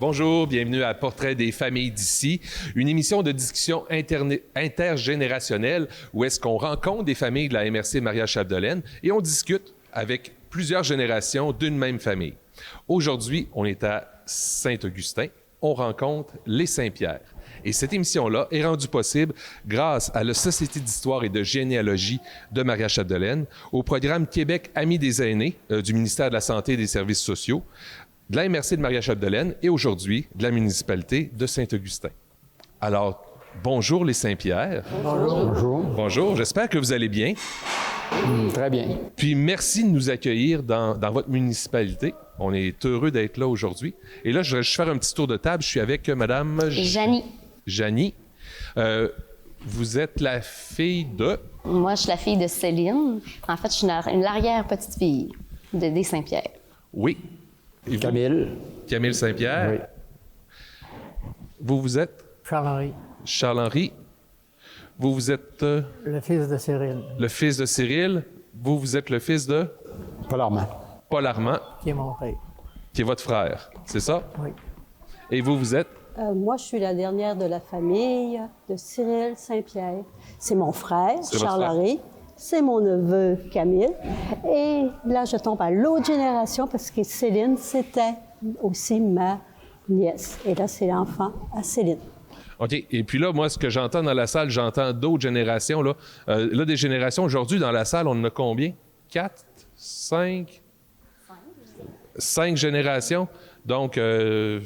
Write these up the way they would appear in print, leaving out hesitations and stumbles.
Bonjour, bienvenue à Portrait des familles d'ici, une émission de discussion intergénérationnelle où est-ce qu'on rencontre des familles de la MRC Maria-Chapdelaine et on discute avec plusieurs générations d'une même famille. Aujourd'hui, on est à Saint-Augustin, on rencontre les Saint-Pierre. Et cette émission-là est rendue possible grâce à la Société d'histoire et de généalogie de Maria-Chapdelaine, au programme Québec Amis des aînés du ministère de la Santé et des Services sociaux, de la MRC de Maria-Chapdelaine et aujourd'hui de la municipalité de Saint-Augustin. Alors, bonjour les Saint-Pierre. Bonjour. Bonjour. Bonjour, j'espère que vous allez bien. Très bien. Puis merci de nous accueillir dans votre municipalité. On est heureux d'être là aujourd'hui. Et là, je vais juste faire un petit tour de table. Je suis avec Madame... Janie. Janie. Vous êtes la fille de... Moi, je suis la fille de Céline. En fait, je suis une arrière-petite-fille des Saint-Pierre. Oui. Et Camille. Camille Saint-Pierre. Oui. Vous êtes? Charles-Henri. Charles-Henri. Vous êtes... Le fils de Cyril. Le fils de Cyril. Vous êtes le fils de... Paul Armand. Paul Armand, Qui est mon frère. qui est votre frère. C'est ça? Oui. Et vous êtes? Moi, je suis la dernière de la famille de Cyril Saint-Pierre. C'est mon frère, C'est votre Charles-Henri. C'est mon neveu, Camille. Et là, je tombe à l'autre génération parce que Céline, c'était aussi ma nièce. Et là, c'est l'enfant à Céline. OK. Et puis là, moi, ce que j'entends dans la salle, j'entends d'autres générations. Là, des générations, aujourd'hui, dans la salle, on en a combien? 4? 5? 5 générations. Donc, il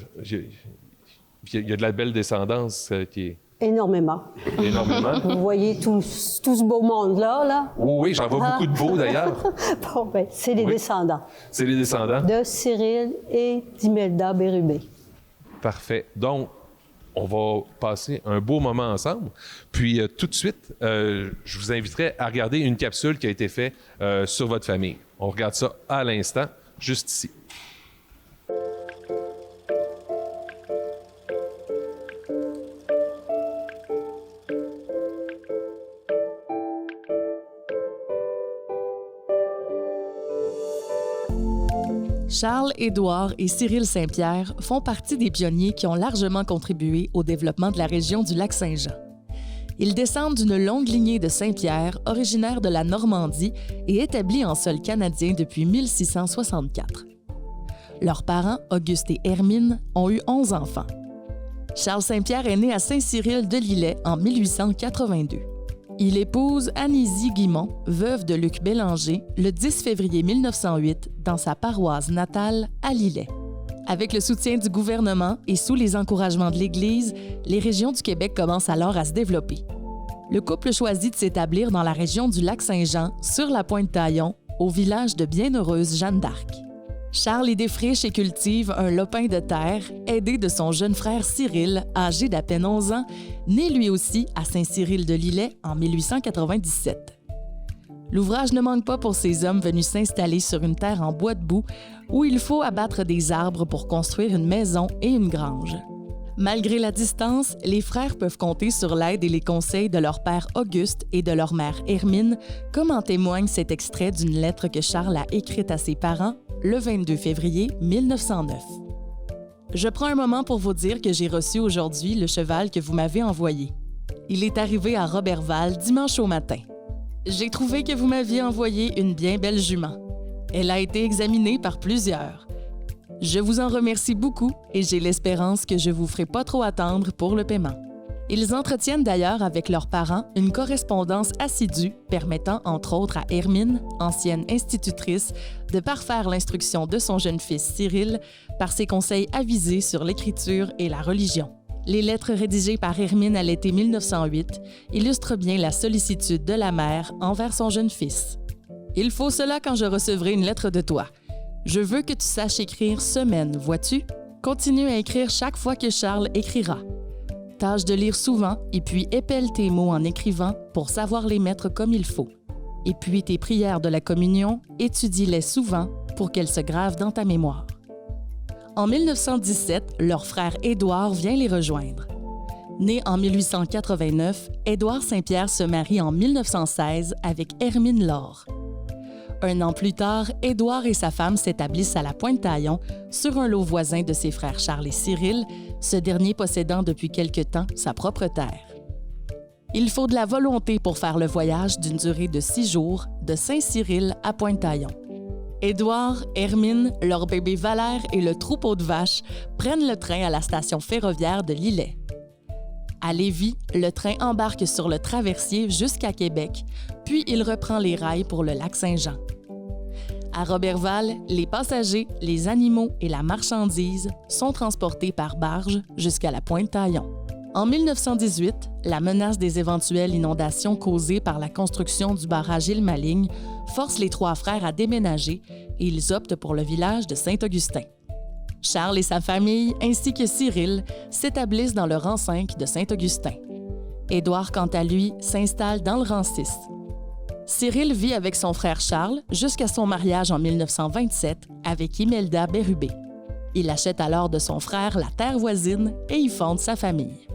y a de la belle descendance qui est... Énormément. Énormément. Vous voyez tout ce beau monde-là, là? Oui, j'en vois beaucoup de beaux, d'ailleurs. Bon, bien, c'est les descendants C'est les descendants. de Cyril et d'Imelda Bérubé. Parfait. Donc, on va passer un beau moment ensemble. Puis, tout de suite, je vous inviterai à regarder une capsule qui a été faite sur votre famille. On regarde ça à l'instant, juste ici. Charles, Édouard et Cyril Saint-Pierre font partie des pionniers qui ont largement contribué au développement de la région du Lac-Saint-Jean. Ils descendent d'une longue lignée de Saint-Pierre, originaire de la Normandie et établis en sol canadien depuis 1664. Leurs parents, Auguste et Hermine, ont eu 11 enfants. Charles Saint-Pierre est né à Saint-Cyril-de-Lillet en 1882. Il épouse Anésie Guimont, veuve de Luc Bélanger, le 10 février 1908 dans sa paroisse natale à Lillet. Avec le soutien du gouvernement et sous les encouragements de l'Église, les régions du Québec commencent alors à se développer. Le couple choisit de s'établir dans la région du Lac-Saint-Jean, sur la Pointe-Taillon, au village de Bienheureuse Jeanne d'Arc. Charles y défriche et cultive un lopin de terre, aidé de son jeune frère Cyril, âgé d'à peine 11 ans, né lui aussi à Saint-Cyril-de-Lillet en 1897. L'ouvrage ne manque pas pour ces hommes venus s'installer sur une terre en bois de boue où il faut abattre des arbres pour construire une maison et une grange. Malgré la distance, les frères peuvent compter sur l'aide et les conseils de leur père Auguste et de leur mère Hermine, comme en témoigne cet extrait d'une lettre que Charles a écrite à ses parents le 22 février 1909. Je prends un moment pour vous dire que j'ai reçu aujourd'hui le cheval que vous m'avez envoyé. Il est arrivé à Roberval dimanche au matin. J'ai trouvé que vous m'aviez envoyé une bien belle jument. Elle a été examinée par plusieurs. Je vous en remercie beaucoup et j'ai l'espérance que je vous ferai pas trop attendre pour le paiement. Ils entretiennent d'ailleurs avec leurs parents une correspondance assidue permettant entre autres à Hermine, ancienne institutrice, de parfaire l'instruction de son jeune fils Cyril par ses conseils avisés sur l'écriture et la religion. Les lettres rédigées par Hermine à l'été 1908 illustrent bien la sollicitude de la mère envers son jeune fils. « Il faut cela quand je recevrai une lettre de toi. Je veux que tu saches écrire semaine, vois-tu? Continue à écrire chaque fois que Charles écrira. Tâche de lire souvent et puis épelle tes mots en écrivant pour savoir les mettre comme il faut. Et puis tes prières de la communion, étudie-les souvent pour qu'elles se gravent dans ta mémoire. » En 1917, leur frère Édouard vient les rejoindre. Né en 1889, Édouard Saint-Pierre se marie en 1916 avec Hermine Laure. Un an plus tard, Édouard et sa femme s'établissent à la Pointe-Taillon, sur un lot voisin de ses frères Charles et Cyril, ce dernier possédant depuis quelque temps sa propre terre. Il faut de la volonté pour faire le voyage d'une durée de 6 jours de Saint-Cyril à Pointe-Taillon. Édouard, Hermine, leur bébé Valère et le troupeau de vaches prennent le train à la station ferroviaire de Lillet. À Lévis, le train embarque sur le traversier jusqu'à Québec, puis il reprend les rails pour le lac Saint-Jean. À Roberval, les passagers, les animaux et la marchandise sont transportés par barge jusqu'à la Pointe-Taillon. En 1918, la menace des éventuelles inondations causées par la construction du barrage Île-Maligne force les 3 frères à déménager et ils optent pour le village de Saint-Augustin. Charles et sa famille, ainsi que Cyril, s'établissent dans le rang 5 de Saint-Augustin. Édouard, quant à lui, s'installe dans le rang 6. Cyril vit avec son frère Charles jusqu'à son mariage en 1927 avec Imelda Bérubé. Il achète alors de son frère la terre voisine et y fonde sa famille.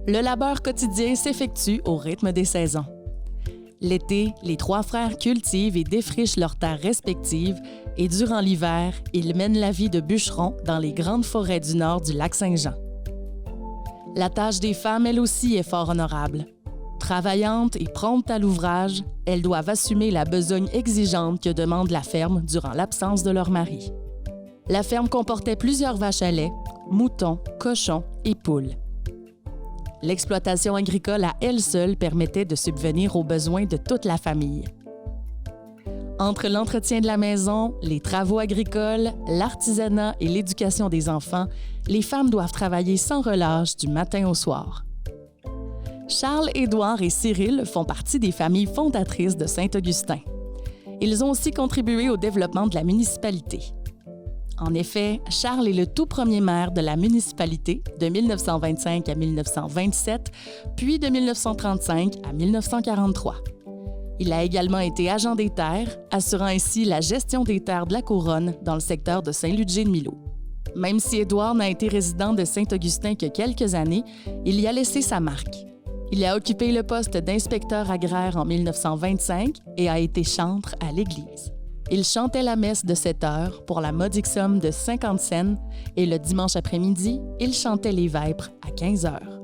Le labeur quotidien s'effectue au rythme des saisons. L'été, les 3 frères cultivent et défrichent leurs terres respectives et durant l'hiver, ils mènent la vie de bûcherons dans les grandes forêts du nord du lac Saint-Jean. La tâche des femmes, elle aussi, est fort honorable. Travaillantes et promptes à l'ouvrage, elles doivent assumer la besogne exigeante que demande la ferme durant l'absence de leur mari. La ferme comportait plusieurs vaches à lait, moutons, cochons et poules. L'exploitation agricole à elle seule permettait de subvenir aux besoins de toute la famille. Entre l'entretien de la maison, les travaux agricoles, l'artisanat et l'éducation des enfants, les femmes doivent travailler sans relâche du matin au soir. Charles, Édouard et Cyril font partie des familles fondatrices de Saint-Augustin. Ils ont aussi contribué au développement de la municipalité. En effet, Charles est le tout premier maire de la municipalité de 1925 à 1927, puis de 1935 à 1943. Il a également été agent des terres, assurant ainsi la gestion des terres de la Couronne dans le secteur de Saint-Ludger-de-Millau. Même si Édouard n'a été résident de Saint-Augustin que quelques années, il y a laissé sa marque. Il a occupé le poste d'inspecteur agraire en 1925 et a été chantre à l'église. Il chantait la messe de 7 heures pour la modique somme de 50 cents et le dimanche après-midi, il chantait les vêpres à 15 heures.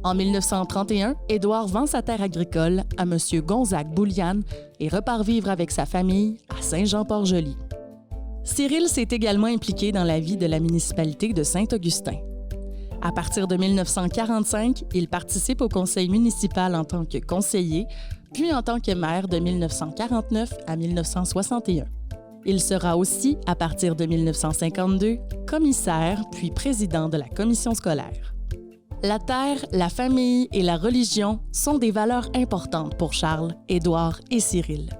En 1931, Édouard vend sa terre agricole à M. Gonzague Bouliane et repart vivre avec sa famille à Saint-Jean-Port-Joli. Cyril s'est également impliqué dans la vie de la municipalité de Saint-Augustin. À partir de 1945, il participe au conseil municipal en tant que conseiller, puis en tant que maire de 1949 à 1961. Il sera aussi, à partir de 1952, commissaire puis président de la commission scolaire. La terre, la famille et la religion sont des valeurs importantes pour Charles, Édouard et Cyril.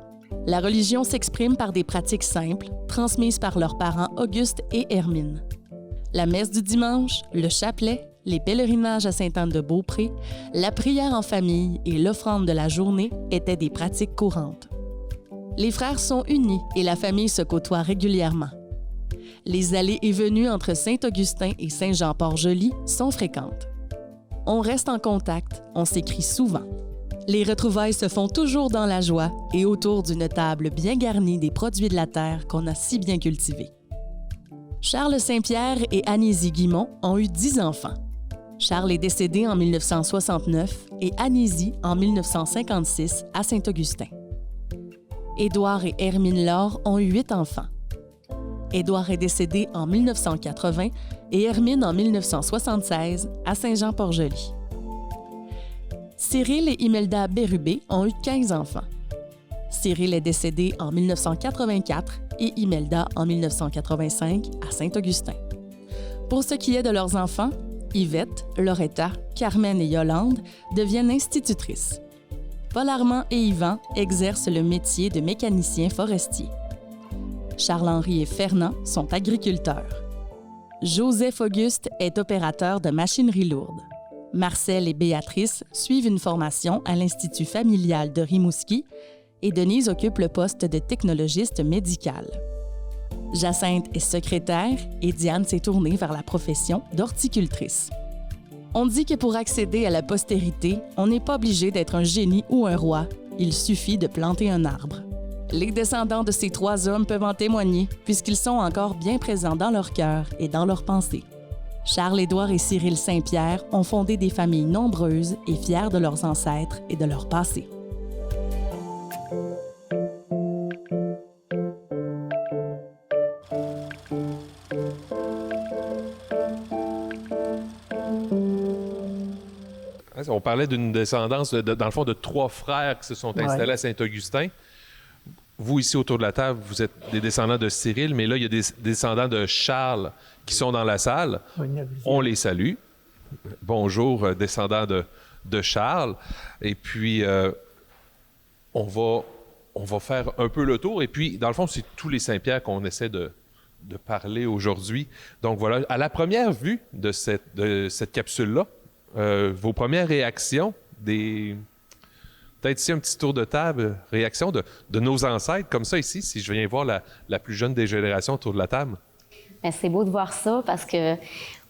La religion s'exprime par des pratiques simples, transmises par leurs parents Auguste et Hermine. La messe du dimanche, le chapelet, les pèlerinages à Sainte-Anne-de-Beaupré, la prière en famille et l'offrande de la journée étaient des pratiques courantes. Les frères sont unis et la famille se côtoie régulièrement. Les allées et venues entre Saint-Augustin et Saint-Jean-Port-Joli sont fréquentes. On reste en contact, on s'écrit souvent. Les retrouvailles se font toujours dans la joie et autour d'une table bien garnie des produits de la terre qu'on a si bien cultivés. Charles Saint-Pierre et Anésie Guimont ont eu 10 enfants. Charles est décédé en 1969 et Anésie en 1956 à Saint-Augustin. Édouard et Hermine Laure ont eu 8 enfants. Édouard est décédé en 1980 et Hermine en 1976 à Saint-Jean-Port-Joli. Cyril et Imelda Bérubé ont eu 15 enfants. Cyril est décédé en 1984 et Imelda en 1985 à Saint-Augustin. Pour ce qui est de leurs enfants, Yvette, Loretta, Carmen et Yolande deviennent institutrices. Paul Armand et Yvan exercent le métier de mécanicien forestier. Charles-Henri et Fernand sont agriculteurs. Joseph Auguste est opérateur de machinerie lourde. Marcel et Béatrice suivent une formation à l'Institut familial de Rimouski et Denise occupe le poste de technologiste médicale. Jacinthe est secrétaire et Diane s'est tournée vers la profession d'horticultrice. On dit que pour accéder à la postérité, on n'est pas obligé d'être un génie ou un roi, il suffit de planter un arbre. Les descendants de ces 3 hommes peuvent en témoigner, puisqu'ils sont encore bien présents dans leur cœur et dans leurs pensées. Charles-Édouard et Cyril Saint-Pierre ont fondé des familles nombreuses et fières de leurs ancêtres et de leur passé. On parlait d'une descendance, dans le fond, de 3 frères qui se sont installés à Saint-Augustin. Vous, ici, autour de la table, vous êtes des descendants de Cyril, mais là, il y a des descendants de Charles qui sont dans la salle. On les salue. Bonjour, descendants de Charles. Et puis, on va faire un peu le tour. Et puis, dans le fond, c'est tous les Saint-Pierre qu'on essaie de parler aujourd'hui. Donc, voilà. À la première vue de cette capsule-là, vos premières réactions, peut-être ici un petit tour de table, réaction de nos ancêtres, comme ça ici, si je viens voir la plus jeune des générations autour de la table. Bien, c'est beau de voir ça parce que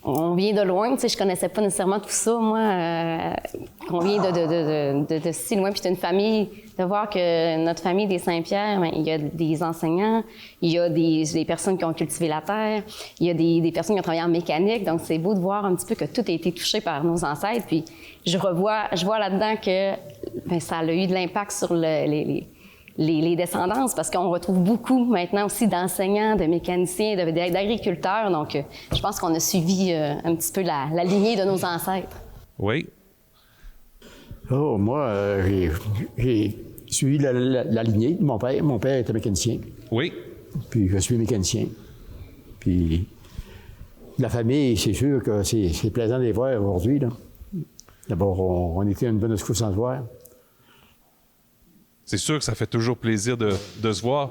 on vient de loin, tu sais, je connaissais pas nécessairement tout ça, moi. On vient de si loin, puis d'une famille, de voir que notre famille des Saint-Pierre, bien, il y a des enseignants, il y a des personnes qui ont cultivé la terre, il y a des personnes qui ont travaillé en mécanique, donc c'est beau de voir un petit peu que tout a été touché par nos ancêtres, puis je vois là-dedans que bien, ça a eu de l'impact sur les descendances, parce qu'on retrouve beaucoup maintenant aussi d'enseignants, de mécaniciens, d'agriculteurs. Donc, je pense qu'on a suivi un petit peu la lignée de nos ancêtres. Oui. Oh, moi, j'ai suivi la lignée de mon père. Mon père était mécanicien. Oui. Puis je suis mécanicien. Puis la famille, c'est sûr que c'est plaisant de les voir aujourd'hui, là. D'abord, on était une bonne excuse sans se voir. C'est sûr que ça fait toujours plaisir de se voir.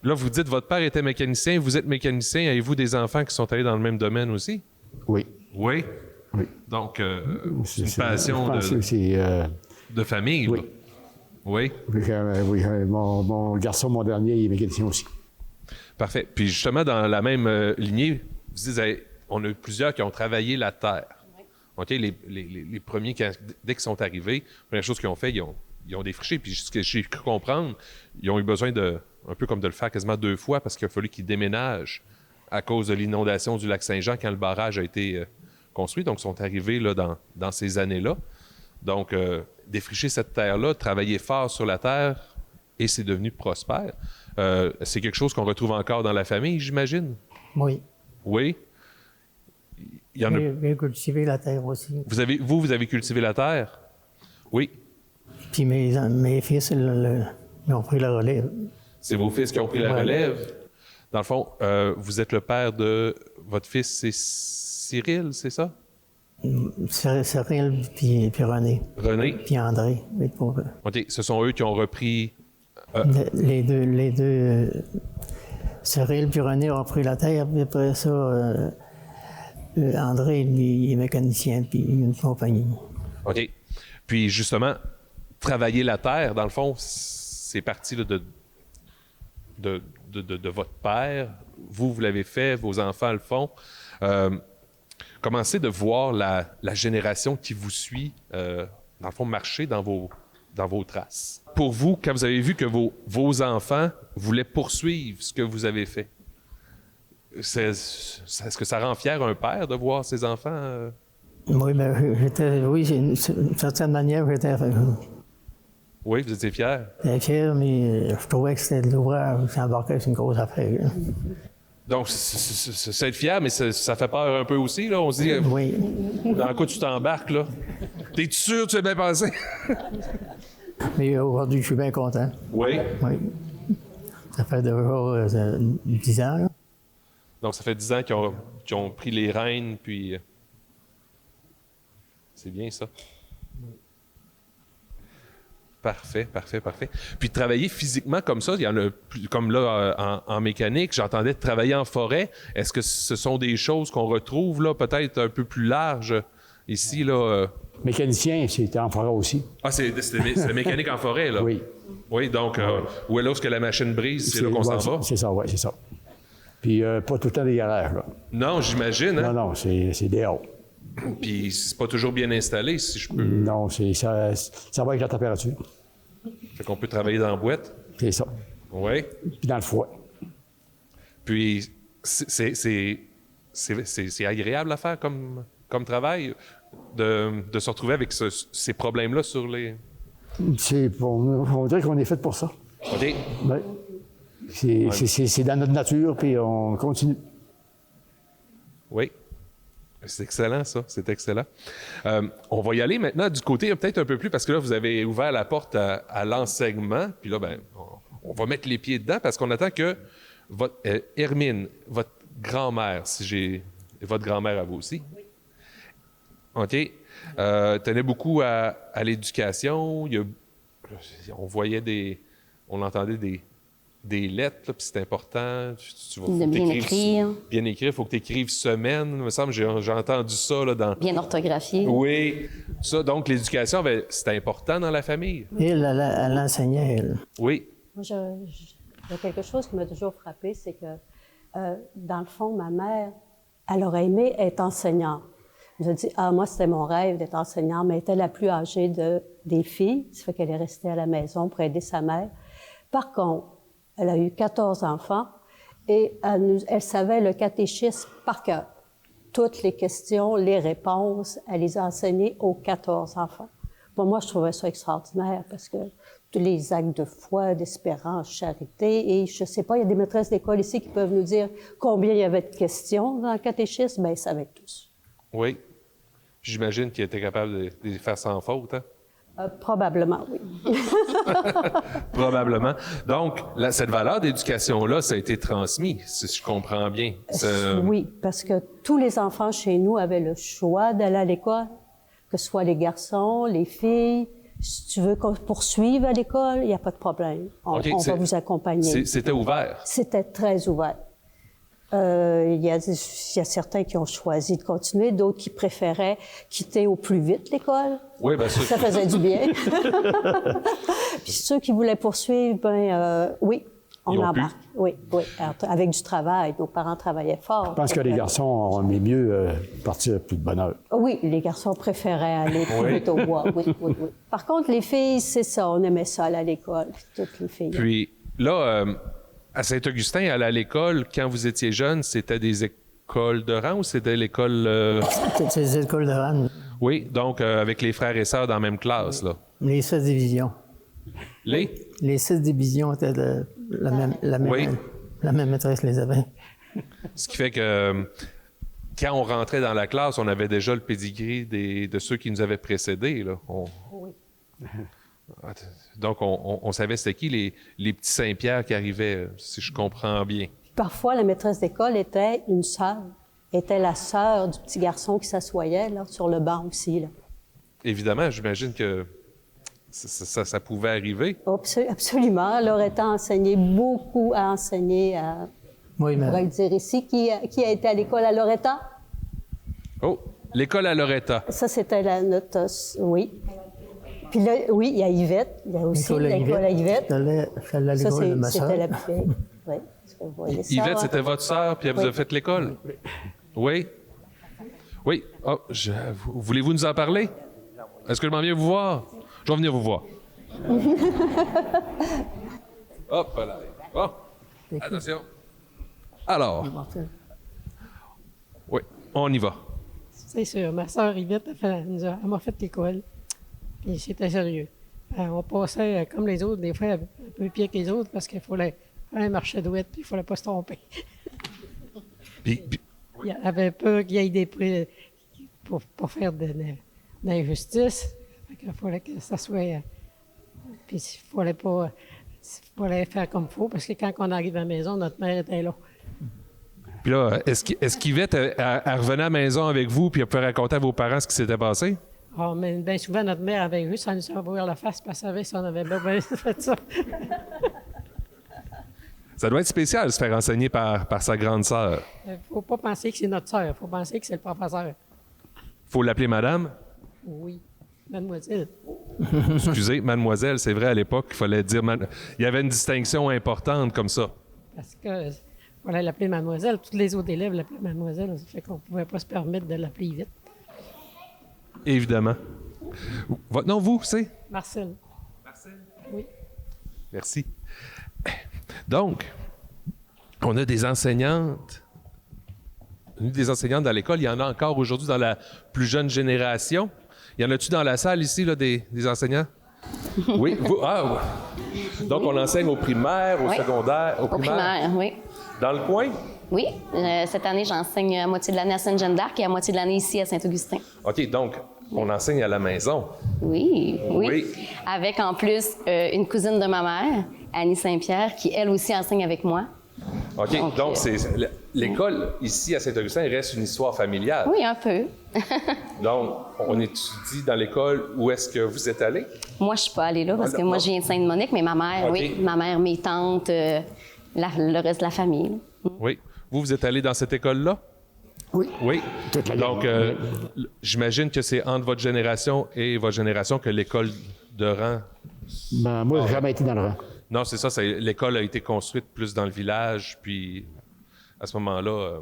Là, vous dites votre père était mécanicien, vous êtes mécanicien. Avez-vous des enfants qui sont allés dans le même domaine aussi? Oui. Oui? Oui. Donc, c'est une passion de famille. Oui. Là. Oui? Oui, mon garçon, mon dernier, il est mécanicien aussi. Parfait. Puis justement, dans la même lignée, vous dites, on a eu plusieurs qui ont travaillé la terre. Oui. OK? Les premiers, dès qu'ils sont arrivés, la première chose qu'ils ont fait, ils ont défriché. Puis ce que j'ai cru comprendre, ils ont eu besoin un peu comme de le faire quasiment 2 fois parce qu'il a fallu qu'ils déménagent à cause de l'inondation du lac Saint-Jean quand le barrage a été construit. Donc, ils sont arrivés là, dans ces années-là. Donc, défricher cette terre-là, travailler fort sur la terre, et c'est devenu prospère. C'est quelque chose qu'on retrouve encore dans la famille, j'imagine? Oui. Oui? Il y en a... J'ai cultivé la terre aussi. Vous avez cultivé la terre? Oui. Puis mes fils, ils ont pris la relève. C'est vos fils qui ont pris la relève? Dans le fond, vous êtes le père de... Votre fils, c'est Cyril, c'est ça? Cyril, puis René. René? Puis André. OK, ce sont eux qui ont repris... Les deux Cyril puis René ont pris la terre, puis après ça, André, lui, il est mécanicien, puis une compagnie. OK. Puis justement, travailler la terre, dans le fond, c'est parti là, de votre père. Vous l'avez fait, vos enfants le font. Commencez de voir la génération qui vous suit, dans le fond, marcher dans vos traces. Pour vous, quand vous avez vu que vos enfants voulaient poursuivre ce que vous avez fait, est-ce que ça rend fier un père de voir ses enfants? Oui, d'une certaine manière, j'étais... Oui, vous étiez fier? J'étais fier, mais je trouvais que c'était de l'ouvrage qui embarquait sur une grosse affaire. Donc, c'est être fier, mais ça fait peur un peu aussi, là. On se dit, oui. Dans quoi tu t'embarques, là? T'es-tu sûr que tu as bien pensé? Mais aujourd'hui, je suis bien content. Oui? Oui. Ça fait déjà 10 ans, là. Donc, ça fait 10 ans qu'ils ont pris les rênes, puis... C'est bien, ça. Parfait. Puis travailler physiquement comme ça, il y en a plus, comme là en mécanique, j'entendais travailler en forêt. Est-ce que ce sont des choses qu'on retrouve là, peut-être un peu plus larges ici là? Mécanicien, c'était en forêt aussi. Ah, c'est mécanique en forêt là. Oui. Oui, donc où est-ce que la machine brise, c'est là qu'on s'en va. C'est ça, oui, c'est ça. Puis pas tout le temps des garages là. Non, j'imagine. Hein? Non, c'est dehors. Puis c'est pas toujours bien installé, si je peux. Non, ça va avec la température. Fait qu'on peut travailler dans la boîte. C'est ça. Oui. puis dans le foie. Puis, c'est agréable à faire comme travail de se retrouver avec ces problèmes-là sur les... On dirait qu'on est fait pour ça. OK. Ouais. C'est dans notre nature, puis on continue. Oui. C'est excellent, ça. C'est excellent. On va y aller maintenant du côté peut-être un peu plus, parce que là, vous avez ouvert la porte à l'enseignement. Puis là, ben, on va mettre les pieds dedans, parce qu'on attend que votre Hermine, votre grand-mère, votre grand-mère à vous aussi. Oui. OK. Tenait beaucoup à l'éducation. On voyait on entendait des lettres, là, puis c'est important. De bien écrire. Bien écrire, il faut que tu écrives semaine. Il me semble, j'ai entendu ça là, dans... Bien orthographié. Oui. Ça, donc, l'éducation, ben, c'est important dans la famille. Elle enseignait, elle. Oui. Moi, il y a quelque chose qui m'a toujours frappée, c'est que, dans le fond, ma mère, elle aurait aimé être enseignante. Je me dis, moi, c'était mon rêve d'être enseignante, mais elle était la plus âgée des filles. Ça fait qu'elle est restée à la maison pour aider sa mère. Par contre, elle a eu 14 enfants et elle savait le catéchisme par cœur. Toutes les questions, les réponses, elle les a enseignées aux 14 enfants. Pour moi, je trouvais ça extraordinaire parce que tous les actes de foi, d'espérance, charité, et je sais pas, il y a des maîtresses d'école ici qui peuvent nous dire combien il y avait de questions dans le catéchisme, bien, ils savaient tous. Oui. J'imagine qu'il était capable de les faire sans faute, hein? Probablement, oui. Probablement. Donc, cette valeur d'éducation-là, ça a été transmis, si je comprends bien. Oui, parce que tous les enfants chez nous avaient le choix d'aller à l'école, que ce soit les garçons, les filles. Si tu veux qu'on poursuive à l'école, il n'y a pas de problème. On va vous accompagner. C'était ouvert? C'était très ouvert. Il y a certains qui ont choisi de continuer, d'autres qui préféraient quitter au plus vite l'école. Oui, bien sûr. Ça faisait du bien. Puis ceux qui voulaient poursuivre, oui, on embarque. Oui. Alors, avec du travail, nos parents travaillaient fort. Je pense que les garçons ont aimé mieux partir plus de bonne heure. Oui, les garçons préféraient aller plus vite au bois. Oui. Par contre, les filles, c'est ça, on aimait ça aller à l'école, toutes les filles. Puis là, à Saint-Augustin, aller à l'école, quand vous étiez jeune, c'était des écoles de rang ou c'était l'école... C'était des écoles de rang. Oui, donc avec les frères et sœurs dans la même classe, là. Les 6 divisions. Les 6 divisions étaient la même maîtresse les avait. Ce qui fait que quand on rentrait dans la classe, on avait déjà le pédigré de ceux qui nous avaient précédés, là. Oui. Donc, on savait c'était qui les petits Saint-Pierre qui arrivaient, si je comprends bien. Parfois, la maîtresse d'école était une sœur, était la sœur du petit garçon qui s'assoyait là, sur le banc aussi. Là. Évidemment, j'imagine que ça pouvait arriver. Absolument. Loretta a enseigné beaucoup à enseigner à... Oui, mais... On pourrait le dire ici. Qui a été à l'école à Loretta? Oh, l'école à Loretta. Ça, c'était notre... Oui. Puis là, oui, il y a Yvette. Il y a aussi l'école à Yvette. C'était la plus vieille. Oui. Yvette, c'était votre sœur, puis elle vous a fait l'école? Oui. Oui. Oh, voulez-vous nous en parler? Est-ce que je m'en viens vous voir? Je vais venir vous voir. Hop là. Bon. Attention. Alors. Oui, on y va. C'est sûr. Ma sœur Yvette, elle m'a fait l'école. Puis c'était sérieux. On passait comme les autres, des fois un peu pire que les autres, parce qu'il fallait faire un marché douette, puis il ne fallait pas se tromper. Il y avait peur qu'il y ait des prix pour pas faire d'injustice. Il fallait que ça soit... Puis il fallait pas... Il fallait faire comme il faut, parce que quand on arrive à la maison, notre mère était là. Puis là, est-ce qu'Yvette, elle revenait à la maison avec vous, puis elle pouvait raconter à vos parents ce qui s'était passé? Ah, mais bien souvent, notre mère avait juste à nous envoyer la face, parce qu'elle savait si on avait bien fait ça. Ça doit être spécial de se faire enseigner par sa grande sœur. Il ne faut pas penser que c'est notre sœur, il faut penser que c'est le professeur. Faut l'appeler madame? Oui, mademoiselle. Excusez, mademoiselle, c'est vrai, à l'époque, il fallait dire... Il y avait une distinction importante comme ça. Parce que fallait l'appeler mademoiselle. Tous les autres élèves l'appelaient mademoiselle. Ça fait qu'on ne pouvait pas se permettre de l'appeler vite. Évidemment. Votre nom, vous, c'est? Marcel. Marcel? Oui. Merci. Donc, on a des enseignantes dans l'école. Il y en a encore aujourd'hui dans la plus jeune génération. Y en a-tu dans la salle ici, là, des enseignants? Oui? Donc, on enseigne au primaire, au secondaire, au primaire? Oui. Dans le coin? Oui. Cette année, j'enseigne à moitié de l'année à Sainte-Jeanne-d'Arc et à moitié de l'année ici à Saint-Augustin. OK, donc, on enseigne à la maison. Oui. Oui. Avec en plus une cousine de ma mère, Annie Saint-Pierre, qui elle aussi enseigne avec moi. OK, donc l'école ici à Saint-Augustin reste une histoire familiale. Oui, un peu. Donc, on étudie dans l'école. Où est-ce que vous êtes allé? Moi, je suis pas allée là parce que moi, je viens de Sainte-Monique, mais ma mère, OK. oui. Ma mère, mes tantes, le reste de la famille. Oui. Vous êtes allé dans cette école-là? Oui. Oui. Toute la Donc, gang. j'imagine que c'est entre votre génération et votre génération que l'école de rang... Ben, moi, j'ai jamais été dans le rang. Non, c'est ça. L'école a été construite plus dans le village, puis à ce moment-là...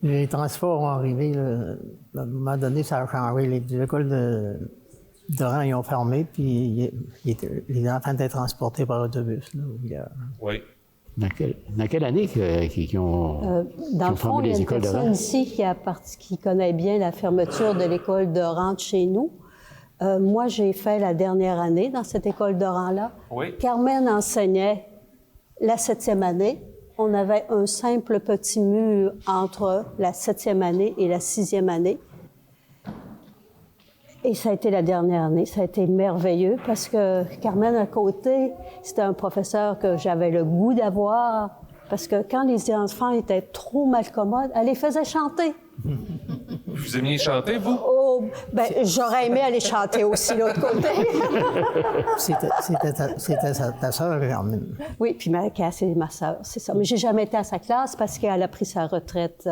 Les transports ont arrivé, là, à un moment donné, ça a changé. Les écoles de rang, ils ont fermé, puis les enfants étaient transportés par autobus là, au village. Oui. Dans quelle année qu'ils ont, Dans le fond, formé il y a les une écoles de personne rang? ici qui connaît bien la fermeture de l'école de rang de chez nous. Moi, j'ai fait la dernière année dans cette école de rang-là. Oui. Carmen enseignait la 7e année. On avait un simple petit mur entre la 7e année et la 6e année. Et ça a été la dernière année. Ça a été merveilleux parce que Carmen, à côté, c'était un professeur que j'avais le goût d'avoir parce que quand les enfants étaient trop malcommodes, elle les faisait chanter. Vous aimiez chanter, vous? Oh, ben, j'aurais aimé aller chanter aussi l'autre côté. C'était ta sœur, Carmen. Oui, puis c'est ma sœur, c'est ça. Mais j'ai jamais été à sa classe parce qu'elle a pris sa retraite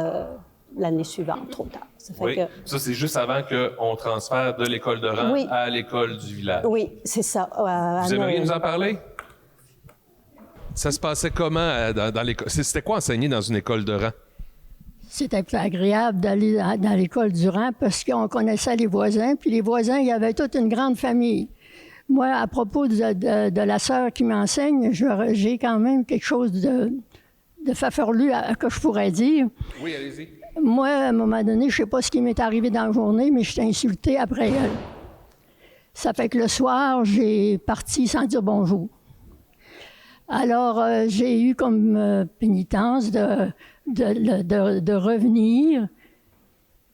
l'année suivante, trop tard. Ça fait Oui. que... Ça, c'est juste avant qu'on transfère de l'école de rang Oui. à l'école du village. Oui, c'est ça. Vous aimeriez nous en parler? Ça se passait comment dans l'école? C'était quoi enseigner dans une école de rang? C'était agréable d'aller dans l'école du rang parce qu'on connaissait les voisins. Puis les voisins, il y avait toute une grande famille. Moi, à propos de la sœur qui m'enseigne, j'ai quand même quelque chose de faferlu que je pourrais dire. Oui, allez-y. Moi, à un moment donné, je ne sais pas ce qui m'est arrivé dans la journée, mais je t'ai insulté après elle. Ça fait que le soir, j'ai parti sans dire bonjour. Alors, j'ai eu comme pénitence de revenir,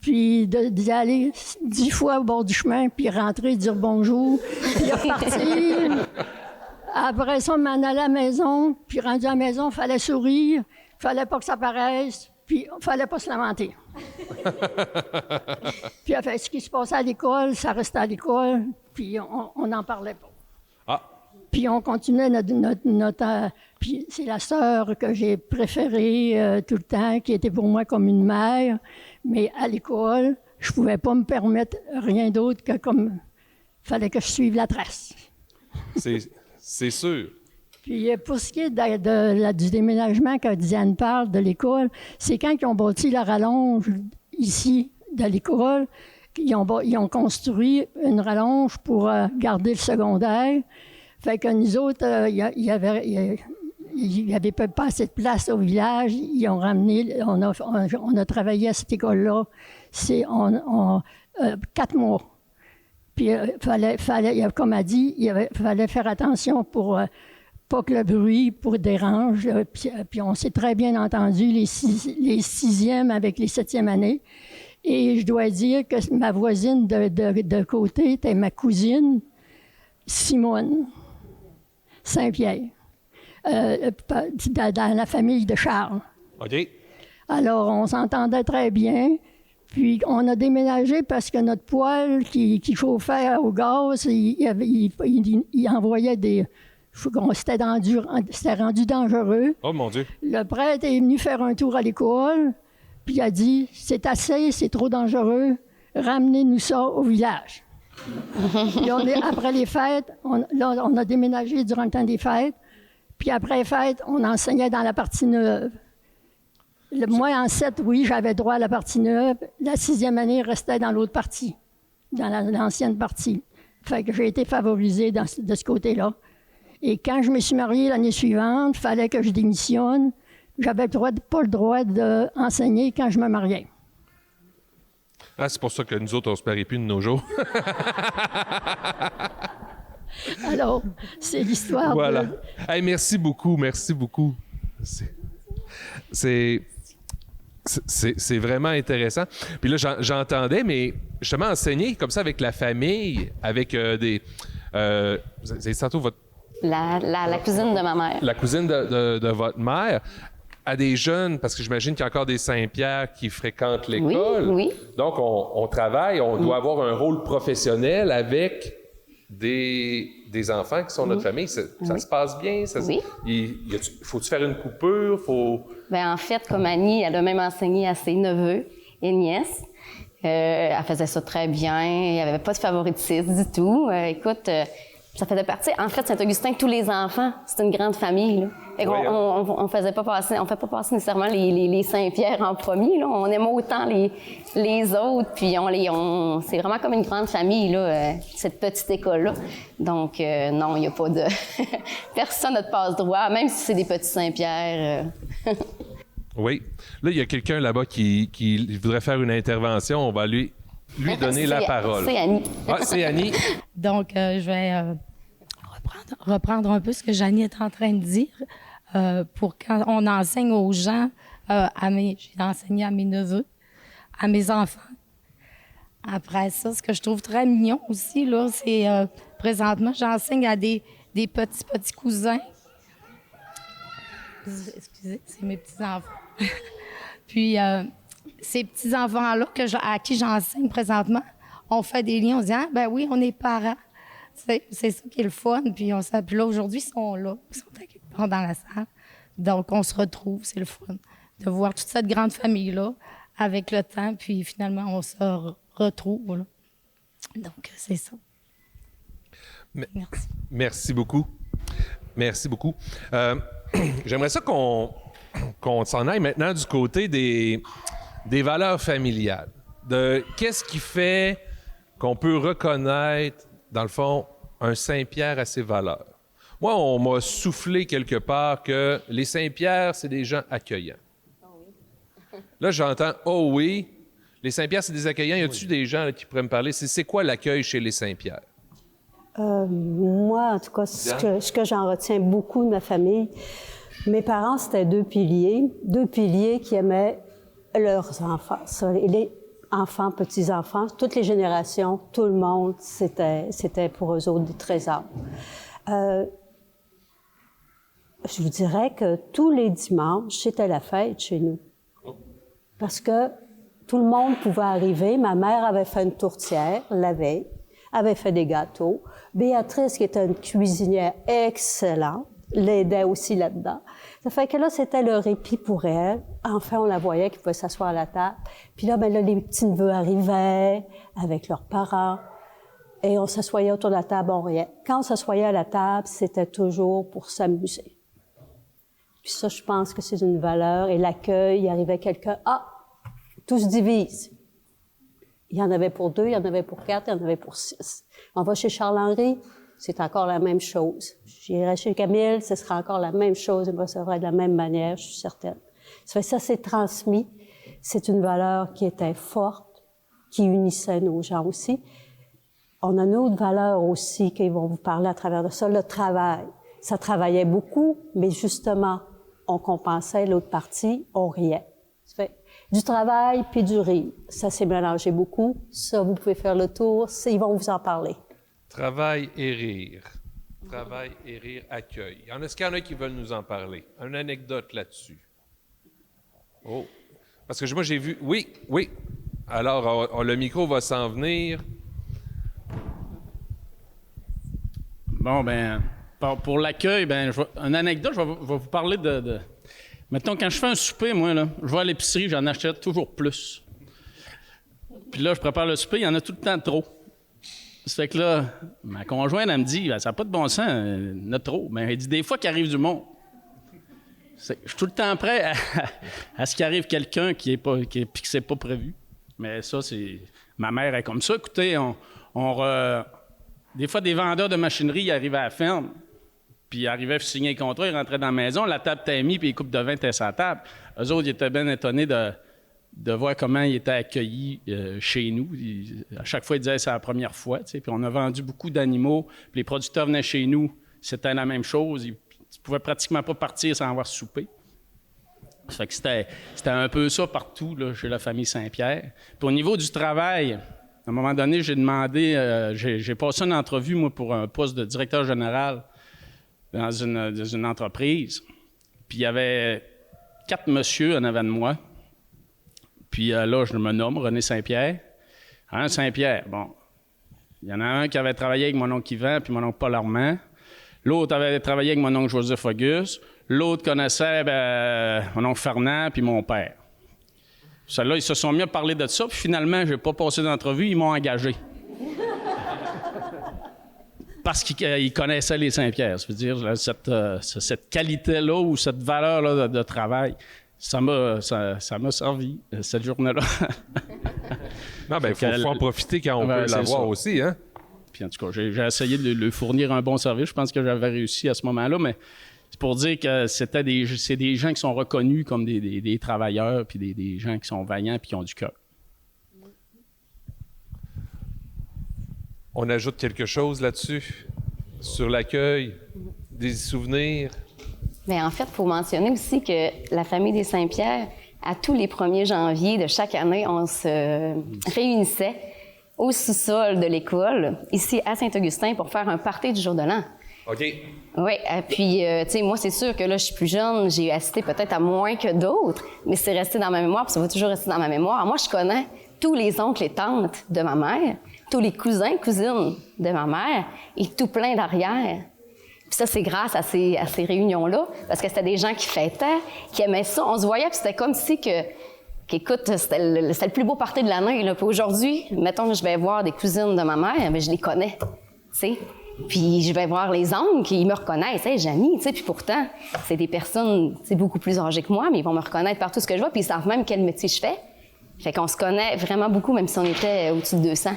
puis d'y aller 10 fois au bord du chemin, puis rentrer, dire bonjour, puis repartir. Après ça, on m'en allait à la maison, puis rendu à la maison, il fallait sourire, il fallait pas que ça paraisse, puis il fallait pas se lamenter. Puis enfin, ce qui se passait à l'école, ça restait à l'école, puis on n'en parlait pas. Ah. Puis on continuait notre puis c'est la sœur que j'ai préférée tout le temps, qui était pour moi comme une mère. Mais à l'école, je pouvais pas me permettre rien d'autre que comme... fallait que je suive la trace. C'est sûr. Puis pour ce qui est du déménagement que Diane parle de l'école, c'est quand ils ont bâti la rallonge ici de l'école, ils ont construit une rallonge pour garder le secondaire. Fait que nous autres, il y avait pas assez de place au village. Ils ont ramené, on a travaillé à cette école-là. C'est 4 mois. Puis comme elle dit, il fallait faire attention pour pas que le bruit dérange. Puis on s'est très bien entendu les 6e avec les 7e années. Et je dois dire que ma voisine de côté était ma cousine, Simone Saint-Pierre, dans la famille de Charles. OK. Alors, on s'entendait très bien. Puis, on a déménagé parce que notre poêle qui chauffait au gaz, il envoyait des... C'était rendu dangereux. Oh, mon Dieu. Le prêtre est venu faire un tour à l'école, puis il a dit, c'est assez, c'est trop dangereux, ramenez-nous ça au village. Puis après les fêtes, on a déménagé durant le temps des fêtes. Puis après les fêtes, on enseignait dans la partie neuve. Moi, en 7, oui, j'avais droit à la partie neuve. La 6e année restait dans l'autre partie, dans l'ancienne partie. Fait que j'ai été favorisée de ce côté-là. Et quand je me suis mariée l'année suivante, il fallait que je démissionne. J'avais pas le droit d'enseigner quand je me mariais. Ah, c'est pour ça que nous autres, on se marie plus de nos jours. Alors, c'est l'histoire Voilà. de... Hey, merci beaucoup. C'est vraiment intéressant. Puis là, j'entendais, mais justement, enseigner comme ça avec la famille, avec des... c'est tantôt votre... La cousine de ma mère. La cousine de votre mère, à des jeunes, parce que j'imagine qu'il y a encore des Saint-Pierre qui fréquentent l'école. Oui. Donc, on travaille, on doit avoir un rôle professionnel avec des enfants qui sont notre famille. Ça se passe bien? Faut-tu faire une coupure? Bien, en fait, comme Annie, elle a même enseigné à ses neveux et nièces. Elle faisait ça très bien. Il n'y avait pas de favoritisme du tout. Écoute, ça faisait partie. En fait, Saint-Augustin, tous les enfants, c'est une grande famille. Là. On ne fait pas passer nécessairement les Saint-Pierre en premier. Là. On aime autant les autres. Puis c'est vraiment comme une grande famille, là, cette petite école-là. Donc, non, il n'y a pas de... Personne n'a de passe-droit, même si c'est des petits Saint-Pierre. Oui. Là, il y a quelqu'un là-bas qui voudrait faire une intervention. On va lui donner la parole. C'est Annie. Ah, c'est Annie. Donc, je vais reprendre un peu ce que Janie est en train de dire. Pour quand on enseigne aux gens, j'ai enseigné à mes neveux, à mes enfants. Après ça, ce que je trouve très mignon aussi, là, c'est présentement, j'enseigne à des petits cousins. Excusez, c'est mes petits-enfants. Puis, ces petits-enfants-là à qui j'enseigne présentement, on fait des liens, on se dit « Ah, ben oui, on est parents. » C'est ça qui est le fun. Puis là, aujourd'hui, ils sont là. Ils sont à quelque part dans la salle. Donc, on se retrouve. C'est le fun de voir toute cette grande famille-là avec le temps. Puis finalement, on se retrouve. Là. Donc, c'est ça. Merci. Merci beaucoup. Merci beaucoup. J'aimerais ça qu'on s'en aille maintenant du côté des valeurs familiales. De qu'est-ce qui fait qu'on peut reconnaître, dans le fond, un Saint-Pierre à ses valeurs. Moi, on m'a soufflé quelque part que les Saint-Pierre, c'est des gens accueillants. Là, j'entends « Oh oui, les Saint-Pierre, c'est des accueillants. » Y a-t-il des gens là, qui pourraient me parler? C'est quoi l'accueil chez les Saint-Pierre? Moi, en tout cas, ce que j'en retiens beaucoup de ma famille, mes parents, c'était deux piliers qui aimaient leurs enfants. Les enfants, petits-enfants, toutes les générations, tout le monde, c'était pour eux autres des trésors. Je vous dirais que tous les dimanches, c'était la fête chez nous. Parce que tout le monde pouvait arriver. Ma mère avait fait une tourtière la veille, avait fait des gâteaux. Béatrice, qui était une cuisinière excellente, l'aidait aussi là-dedans. Ça fait que là, c'était le répit pour elle. Enfin, on la voyait qui pouvait s'asseoir à la table. Puis là, les petits-neveux arrivaient avec leurs parents. Et on s'assoyait autour de la table, on riait. Quand on s'assoyait à la table, c'était toujours pour s'amuser. Puis ça, je pense que c'est une valeur. Et l'accueil, il arrivait quelqu'un, tout se divise. Il y en avait pour 2, il y en avait pour 4, il y en avait pour 6. On va chez Charles-Henri, c'est encore la même chose. J'irai chez Camille, ce sera encore la même chose. Il me recevra de la même manière, je suis certaine. Ça fait ça, c'est transmis. C'est une valeur qui était forte, qui unissait nos gens aussi. On a une autre valeur aussi qu'ils vont vous parler à travers de ça, le travail. Ça travaillait beaucoup, mais justement, on compensait l'autre partie, on riait. Ça fait du travail puis du rire. Ça s'est mélangé beaucoup. Ça, vous pouvez faire le tour. Ils vont vous en parler. Travail et rire. Travail et rire, accueil. Est-ce qu'il y en a qui veulent nous en parler? Une anecdote là-dessus. Oh. Parce que moi, j'ai vu... Oui. Alors, le micro va s'en venir. Bon, pour l'accueil, une anecdote, je vais vous parler de... Mettons, quand je fais un souper, moi, là, je vais à l'épicerie, j'en achète toujours plus. Puis là, je prépare le souper, il y en a tout le temps trop. Ça fait que là, ma conjointe, elle me dit, ça n'a pas de bon sens, il y en a trop. Mais elle dit, des fois qu'il arrive du monde. Je suis tout le temps prêt à ce qu'il arrive quelqu'un puis que c'est pas prévu. Mais ça, c'est... Ma mère est comme ça. Écoutez, des fois, des vendeurs de machinerie arrivent à la ferme. Puis ils arrivaient à signer le contrat, ils rentraient dans la maison, la table était mise, puis les coupes de vin étaient sur la table. Eux autres, ils étaient bien étonnés de voir comment ils étaient accueillis chez nous. À chaque fois, ils disaient que c'est la première fois. Puis on a vendu beaucoup d'animaux. Puis les producteurs venaient chez nous, c'était la même chose. Ils ne pouvaient pratiquement pas partir sans avoir soupé. Ça fait que c'était un peu ça partout là, chez la famille Saint-Pierre. Puis au niveau du travail, à un moment donné, j'ai demandé, j'ai passé une entrevue, moi, pour un poste de directeur général dans une entreprise. Puis il y avait 4 messieurs en avant de moi. Puis là, je me nomme René Saint-Pierre. Hein, Saint-Pierre, bon. Il y en a un qui avait travaillé avec mon oncle Yvan puis mon oncle Paul Armand. L'autre avait travaillé avec mon oncle Joseph Auguste. L'autre connaissait mon oncle Fernand puis mon père. Ceux-là, ils se sont mis à parler de ça. Puis finalement, je n'ai pas passé d'entrevue, ils m'ont engagé. Parce qu'ils connaissaient les Saint-Pierre. Ça veut dire cette qualité-là ou cette valeur-là de travail. Ça m'a servi, cette journée-là. Non, bien, il faut en profiter quand on peut l'avoir aussi, hein? Puis en tout cas, j'ai essayé de lui fournir un bon service. Je pense que j'avais réussi à ce moment-là, mais c'est pour dire que c'est des gens qui sont reconnus comme des travailleurs, puis des gens qui sont vaillants puis qui ont du cœur. On ajoute quelque chose là-dessus? Sur l'accueil, des souvenirs? Bien, en fait, il faut mentionner aussi que la famille des Saint-Pierre, à tous les 1er janvier de chaque année, on se réunissait au sous-sol de l'école, ici à Saint-Augustin, pour faire un party du jour de l'an. OK. Oui, puis, tu sais, moi, c'est sûr que là, je suis plus jeune, j'ai assisté peut-être à moins que d'autres, mais c'est resté dans ma mémoire, puis ça va toujours rester dans ma mémoire. Moi, je connais tous les oncles et tantes de ma mère, tous les cousins, cousines de ma mère, et tout plein d'arrière. Puis ça, c'est grâce à ces réunions-là, parce que c'était des gens qui fêtaient, qui aimaient ça. On se voyait, puis c'était comme si qu'écoute, c'était le plus beau party de l'année. Puis aujourd'hui, mettons que je vais voir des cousines de ma mère, mais je les connais, tu sais. Puis je vais voir les oncles, ils me reconnaissent. Hey, Janie, tu sais, puis pourtant, c'est des personnes, c'est beaucoup plus âgées que moi, mais ils vont me reconnaître partout ce que je vois, puis ils savent même quel métier je fais. Fait qu'on se connaît vraiment beaucoup, même si on était au-dessus de 200.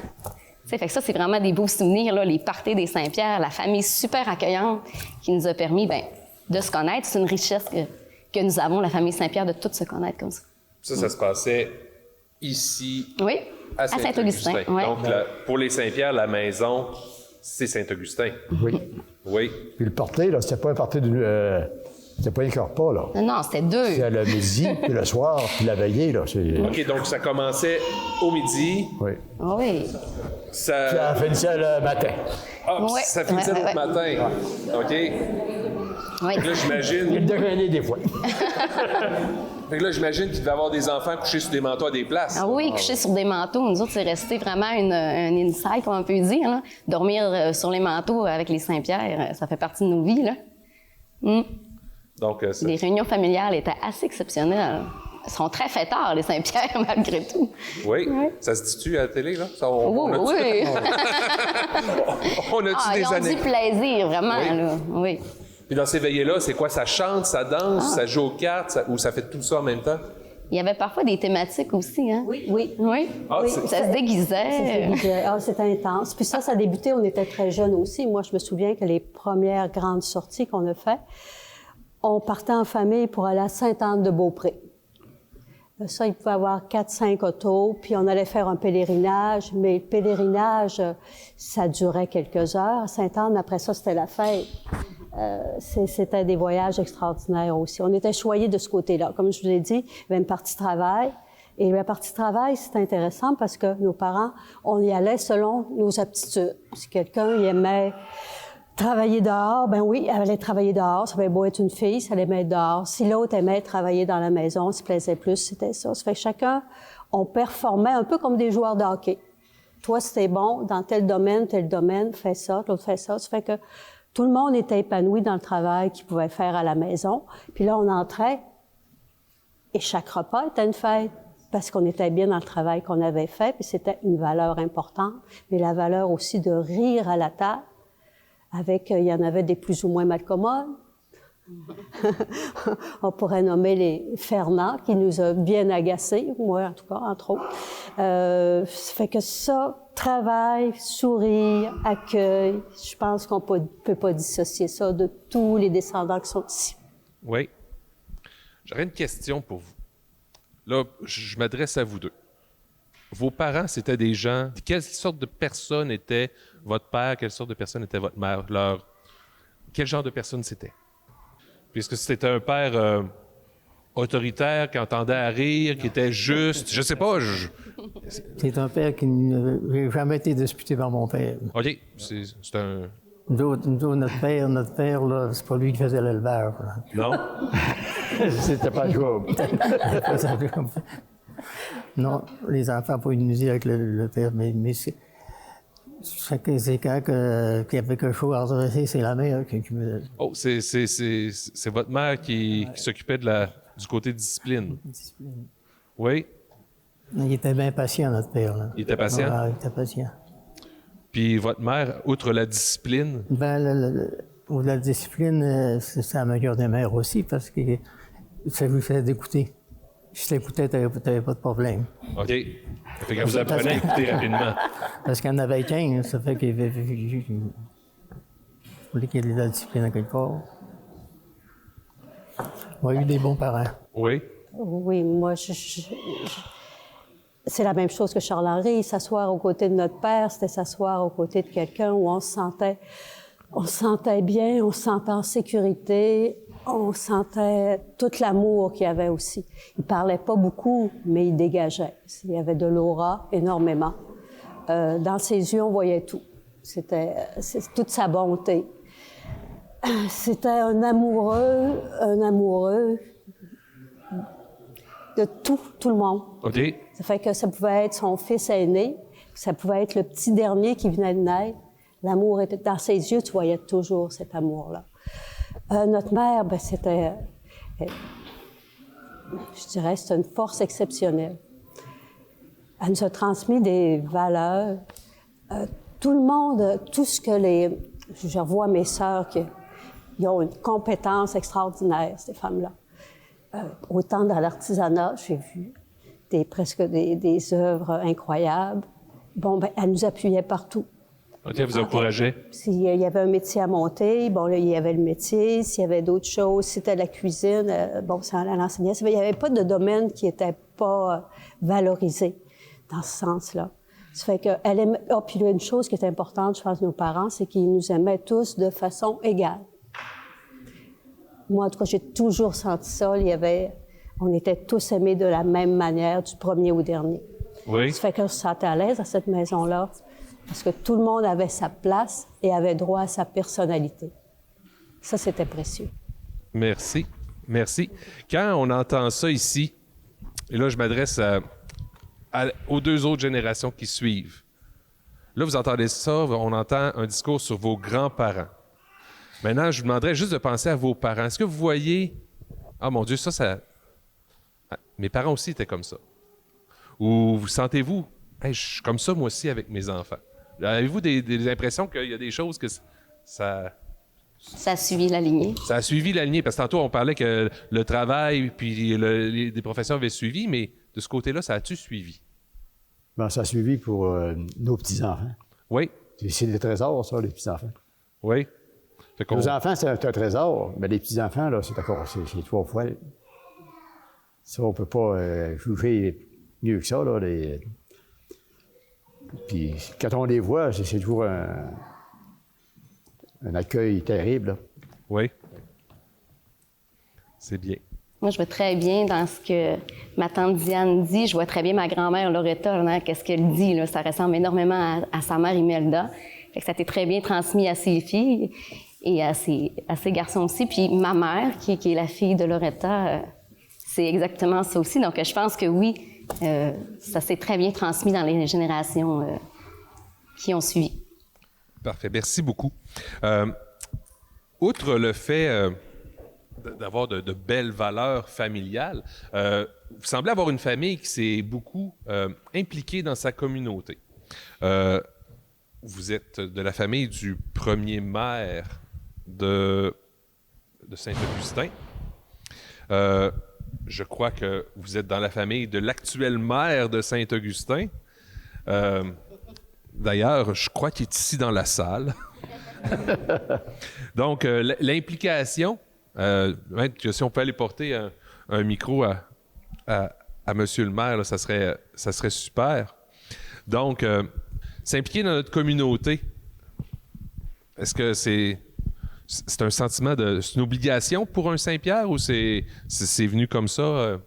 Fait que ça, c'est vraiment des beaux souvenirs, là, les parties des Saint-Pierre, la famille super accueillante qui nous a permis de se connaître. C'est une richesse que nous avons, la famille Saint-Pierre, de toutes se connaître comme ça. Ça se passait ici, oui, à Saint-Augustin. Ouais. Donc, pour les Saint-Pierre, la maison, c'est Saint-Augustin. Oui. Oui. Puis le party, là, c'était pas un party c'était pas un repas, là. Non, c'était 2. C'était le midi, puis le soir, puis la veillée, là. OK, donc ça commençait au midi. Oui. Oui. Puis ça finissait le matin. Ah, Ouais. ça finissait le matin. OK. Oui. Là, j'imagine... Il déjeunait des fois. Fait que là, j'imagine qu'il devait avoir des enfants couchés sur des manteaux à des places. Ah oui, coucher sur des manteaux. Nous autres, c'est resté vraiment un insight, comme on peut dire. Là. Dormir sur les manteaux avec les Saint-Pierre, ça fait partie de nos vies. Là. Donc, les réunions familiales étaient assez exceptionnelles. Ils sont très fêtards, les Saint-Pierre, malgré tout. Oui. Ça se dit-tu à la télé, là? Ça, Oui. On a-tu des ils ont années? du plaisir, vraiment. Oui. Là. Oui. Puis dans ces veillées-là, c'est quoi? Ça chante, ça danse, ça joue aux cartes, ou ça fait tout ça en même temps? Il y avait parfois des thématiques aussi, hein? Oui. Ah, Ça se déguisait. C'était intense. Puis ça a débuté, on était très jeunes aussi. Moi, je me souviens que les premières grandes sorties qu'on a faites, on partait en famille pour aller à Sainte-Anne-de-Beaupré. Ça, il pouvait y avoir 4-5 autos, puis on allait faire un pèlerinage, mais le pèlerinage, ça durait quelques heures. À Sainte-Anne, après ça, c'était la fête. C'était des voyages extraordinaires aussi. On était choyés de ce côté-là. Comme je vous l'ai dit, il y avait une partie travail. Et la partie travail, c'est intéressant parce que nos parents, on y allait selon nos aptitudes. Si quelqu'un il aimait travailler dehors, ben oui, elle allait travailler dehors. Ça avait beau être une fille, ça allait mettre dehors. Si l'autre aimait travailler dans la maison, se plaisait plus, c'était ça. Ça fait que chacun, on performait un peu comme des joueurs de hockey. Toi, c'était bon dans tel domaine, fais ça, l'autre fait ça. Ça fait que tout le monde était épanoui dans le travail qu'il pouvait faire à la maison. Puis là, on entrait et chaque repas était une fête parce qu'on était bien dans le travail qu'on avait fait, puis c'était une valeur importante, mais la valeur aussi de rire à la table. Il y en avait des plus ou moins malcommodes, On pourrait nommer les Fernand, qui nous a bien agacés, moi en tout cas, entre autres. Ça fait que ça, travail, sourire, accueil, je pense qu'on ne peut pas dissocier ça de tous les descendants qui sont ici. Oui. J'aurais une question pour vous. Là, je m'adresse à vous deux. Vos parents, c'était des gens... Quelle sorte de personne était votre père? Quelle sorte de personne était votre mère? Quel genre de personne c'était? Puisque c'était un père autoritaire, qui entendait à rire, qui était juste... Je sais pas, C'est un père qui n'a jamais été disputé par mon père. OK, c'est un... Notre père, là, c'est pas lui qui faisait l'élevage. Non? C'était pas le job. Non, les enfants n'ont pas eu de musique avec le père, mais c'est quand qu'il y avait quelque chose à redresser, c'est la mère qui me... Oh, c'est votre mère qui s'occupait du côté discipline. Discipline. Oui? Il était bien patient, notre père. Là. Il était patient? Ah, il était patient. Puis votre mère, outre la discipline? Ben, la discipline, c'est la meilleure des mères aussi, parce que ça lui fait d'écouter. Si tu écoutais, tu n'avais pas de problème. OK. Ça fait que vous apprenez à écouter rapidement. Parce qu'il y en avait 15, ça fait qu'il fallait qu'il y ait de la discipline à quelque part. On a eu des bons parents. Oui? Oui, moi, c'est la même chose que Charles-Henri. S'asseoir aux côtés de notre père, c'était s'asseoir aux côtés de quelqu'un où on se sentait bien, on se sentait en sécurité, on sentait tout l'amour qu'il y avait aussi. Il parlait pas beaucoup, mais il dégageait. Il y avait de l'aura énormément. Dans ses yeux, on voyait tout. C'était toute sa bonté. C'était un amoureux de tout le monde. OK. Ça fait que ça pouvait être son fils aîné, ça pouvait être le petit dernier qui venait de naître. L'amour était dans ses yeux, tu voyais toujours cet amour-là. Notre mère, ben, c'était, je dirais, c'est une force exceptionnelle. Elle nous a transmis des valeurs. Tout le monde, tout ce que je revois mes sœurs qui ont une compétence extraordinaire, ces femmes-là. Autant dans l'artisanat, j'ai vu presque des œuvres incroyables. Bon, ben, elle nous appuyait partout. OK, vous encourageait. S'il y avait un métier à monter, bon, là, il y avait le métier. S'il y avait d'autres choses, si c'était la cuisine, bon, ça, elle enseignait. Il n'y avait pas de domaine qui n'était pas valorisé dans ce sens-là. Ça fait qu'elle aimait... Oh, puis là, une chose qui est importante, je pense, nos parents, c'est qu'ils nous aimaient tous de façon égale. Moi, en tout cas, j'ai toujours senti ça. On était tous aimés de la même manière, du premier au dernier. Oui. Ça fait qu'on se sentait à l'aise à cette maison-là, parce que tout le monde avait sa place et avait droit à sa personnalité. Ça, c'était précieux. Merci. Merci. Quand on entend ça ici, et là, je m'adresse aux deux autres générations qui suivent. Là, vous entendez ça, on entend un discours sur vos grands-parents. Maintenant, je vous demanderais juste de penser à vos parents. Est-ce que vous voyez... Ah, mon Dieu, ça... Mes parents aussi étaient comme ça. Ou vous sentez-vous... Hey, je suis comme ça, moi aussi, avec mes enfants. Avez-vous des impressions qu'il y a des choses que ça... Ça a suivi la lignée. Ça a suivi la lignée, parce que tantôt, on parlait que le travail puis des professions avaient suivi, mais de ce côté-là, ça a-tu suivi? Ben, ça a suivi pour nos petits-enfants. Oui. C'est des trésors, ça, les petits-enfants. Oui. Nos enfants, c'est un trésor, mais les petits-enfants, là, c'est 3 fois. Ça, on ne peut pas juger mieux que ça, là. Puis, quand on les voit, c'est toujours un accueil terrible, là. Oui. C'est bien. Moi, je vois très bien dans ce que ma tante Diane dit. Je vois très bien ma grand-mère Loretta, qu'est-ce qu'elle dit. Là. Ça ressemble énormément à sa mère Imelda. Fait que ça a été très bien transmis à ses filles et à ses garçons aussi. Puis ma mère, qui est la fille de Loretta, c'est exactement ça aussi. Donc, je pense que oui, ça s'est très bien transmis dans les générations qui ont suivi. Parfait. Merci beaucoup. Outre le fait d'avoir de belles valeurs familiales, vous semblez avoir une famille qui s'est beaucoup impliquée dans sa communauté. Vous êtes de la famille du premier maire de de Saint-Augustin. Je crois que vous êtes dans la famille de l'actuel maire de Saint-Augustin. D'ailleurs, je crois qu'il est ici dans la salle. Donc, l'implication, si on peut aller porter un micro à monsieur le maire, là, ça serait super. Donc, s'impliquer dans notre communauté, est-ce que c'est un sentiment c'est une obligation pour un Saint-Pierre ou c'est venu comme ça?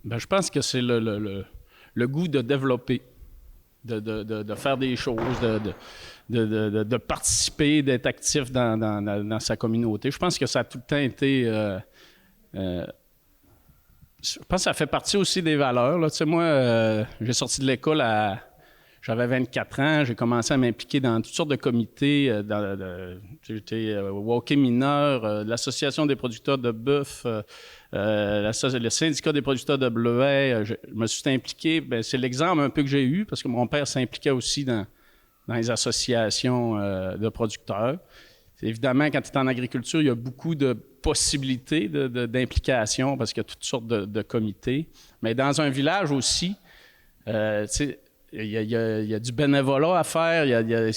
Ben, je pense que c'est le goût de développer, de faire des choses, de participer, d'être actif dans sa communauté. Je pense que ça a tout le temps été... je pense que ça fait partie aussi des valeurs. Là. Tu sais, moi, j'ai sorti de l'école j'avais 24 ans, j'ai commencé à m'impliquer dans toutes sortes de comités. J'étais au hockey mineur, l'Association des producteurs de bœuf, le syndicat des producteurs de bleuets. Je me suis impliqué. Ben, c'est l'exemple un peu que j'ai eu parce que mon père s'impliquait aussi dans les associations de producteurs. Évidemment, quand tu es en agriculture, il y a beaucoup de possibilités d'implication parce qu'il y a toutes sortes de comités. Mais dans un village aussi, tu sais, il y a du bénévolat à faire.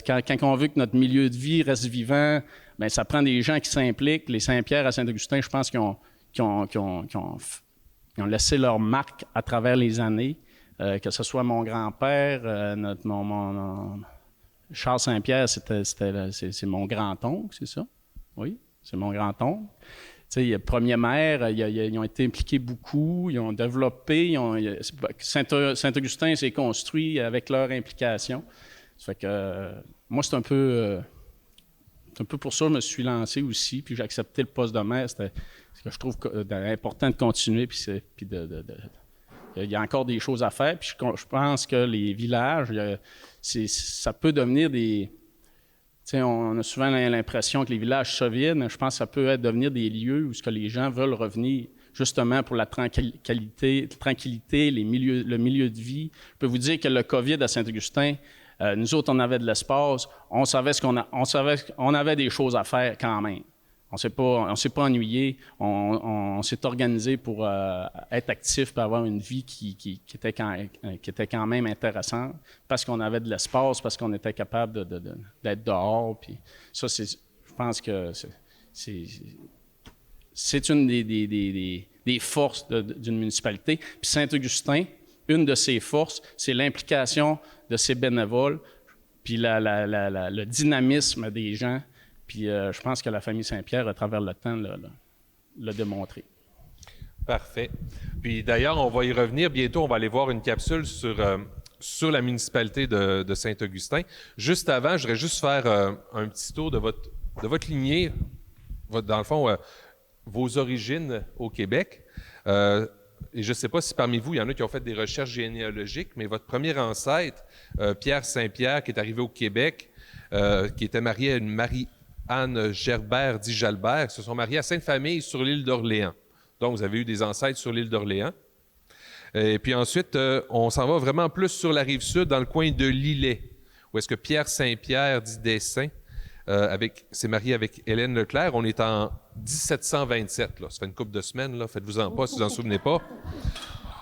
Quand on veut que notre milieu de vie reste vivant, bien, ça prend des gens qui s'impliquent. Les Saint-Pierre à Saint-Augustin, je pense qu'ils ont laissé leur marque à travers les années. Que ce soit mon grand-père, mon Charles Saint-Pierre, c'est mon grand-oncle, c'est ça? Oui, c'est mon grand-oncle. Tu sais, premier maire, ils ont été impliqués beaucoup, ils ont développé, Saint-Augustin s'est construit avec leur implication. Ça fait que moi, c'est un peu pour ça que je me suis lancé aussi, puis j'ai accepté le poste de maire. C'est que je trouve important de continuer, puis il y a encore des choses à faire. Puis je pense que les villages, ça peut devenir des... On a souvent l'impression que les villages se vident. Je pense que ça peut devenir des lieux où les gens veulent revenir justement pour la tranquillité, le milieu de vie. Je peux vous dire que le COVID à Saint-Augustin, nous autres, on avait de l'espace. On savait on avait des choses à faire quand même. On s'est pas ennuyé. On s'est organisé pour être actif, pour avoir une vie qui était quand même intéressante, parce qu'on avait de l'espace, parce qu'on était capable d'être dehors. Puis ça, je pense que c'est une des forces d'une municipalité. Puis Saint-Augustin, une de ses forces, c'est l'implication de ses bénévoles, puis le dynamisme des gens. Puis je pense que la famille Saint-Pierre, à travers le temps, l'a démontré. Parfait. Puis d'ailleurs, on va y revenir bientôt. On va aller voir une capsule sur la municipalité de Saint-Augustin. Juste avant, je voudrais juste faire un petit tour de votre lignée, dans le fond, vos origines au Québec. Et je ne sais pas si parmi vous, il y en a qui ont fait des recherches généalogiques, mais votre premier ancêtre, Pierre Saint-Pierre, qui est arrivé au Québec, qui était marié à une Marie-Anne Gerbert dit Jalbert, se sont mariés à Sainte-Famille sur l'île d'Orléans. Donc, vous avez eu des ancêtres sur l'île d'Orléans. Et puis ensuite, on s'en va vraiment plus sur la rive sud, dans le coin de Lillet, où est-ce que Pierre Saint-Pierre dit Dessin s'est marié avec Hélène Leclerc. On est en 1727. Là. Ça fait une couple de semaines. Là. Faites-vous-en pas si vous en souvenez pas.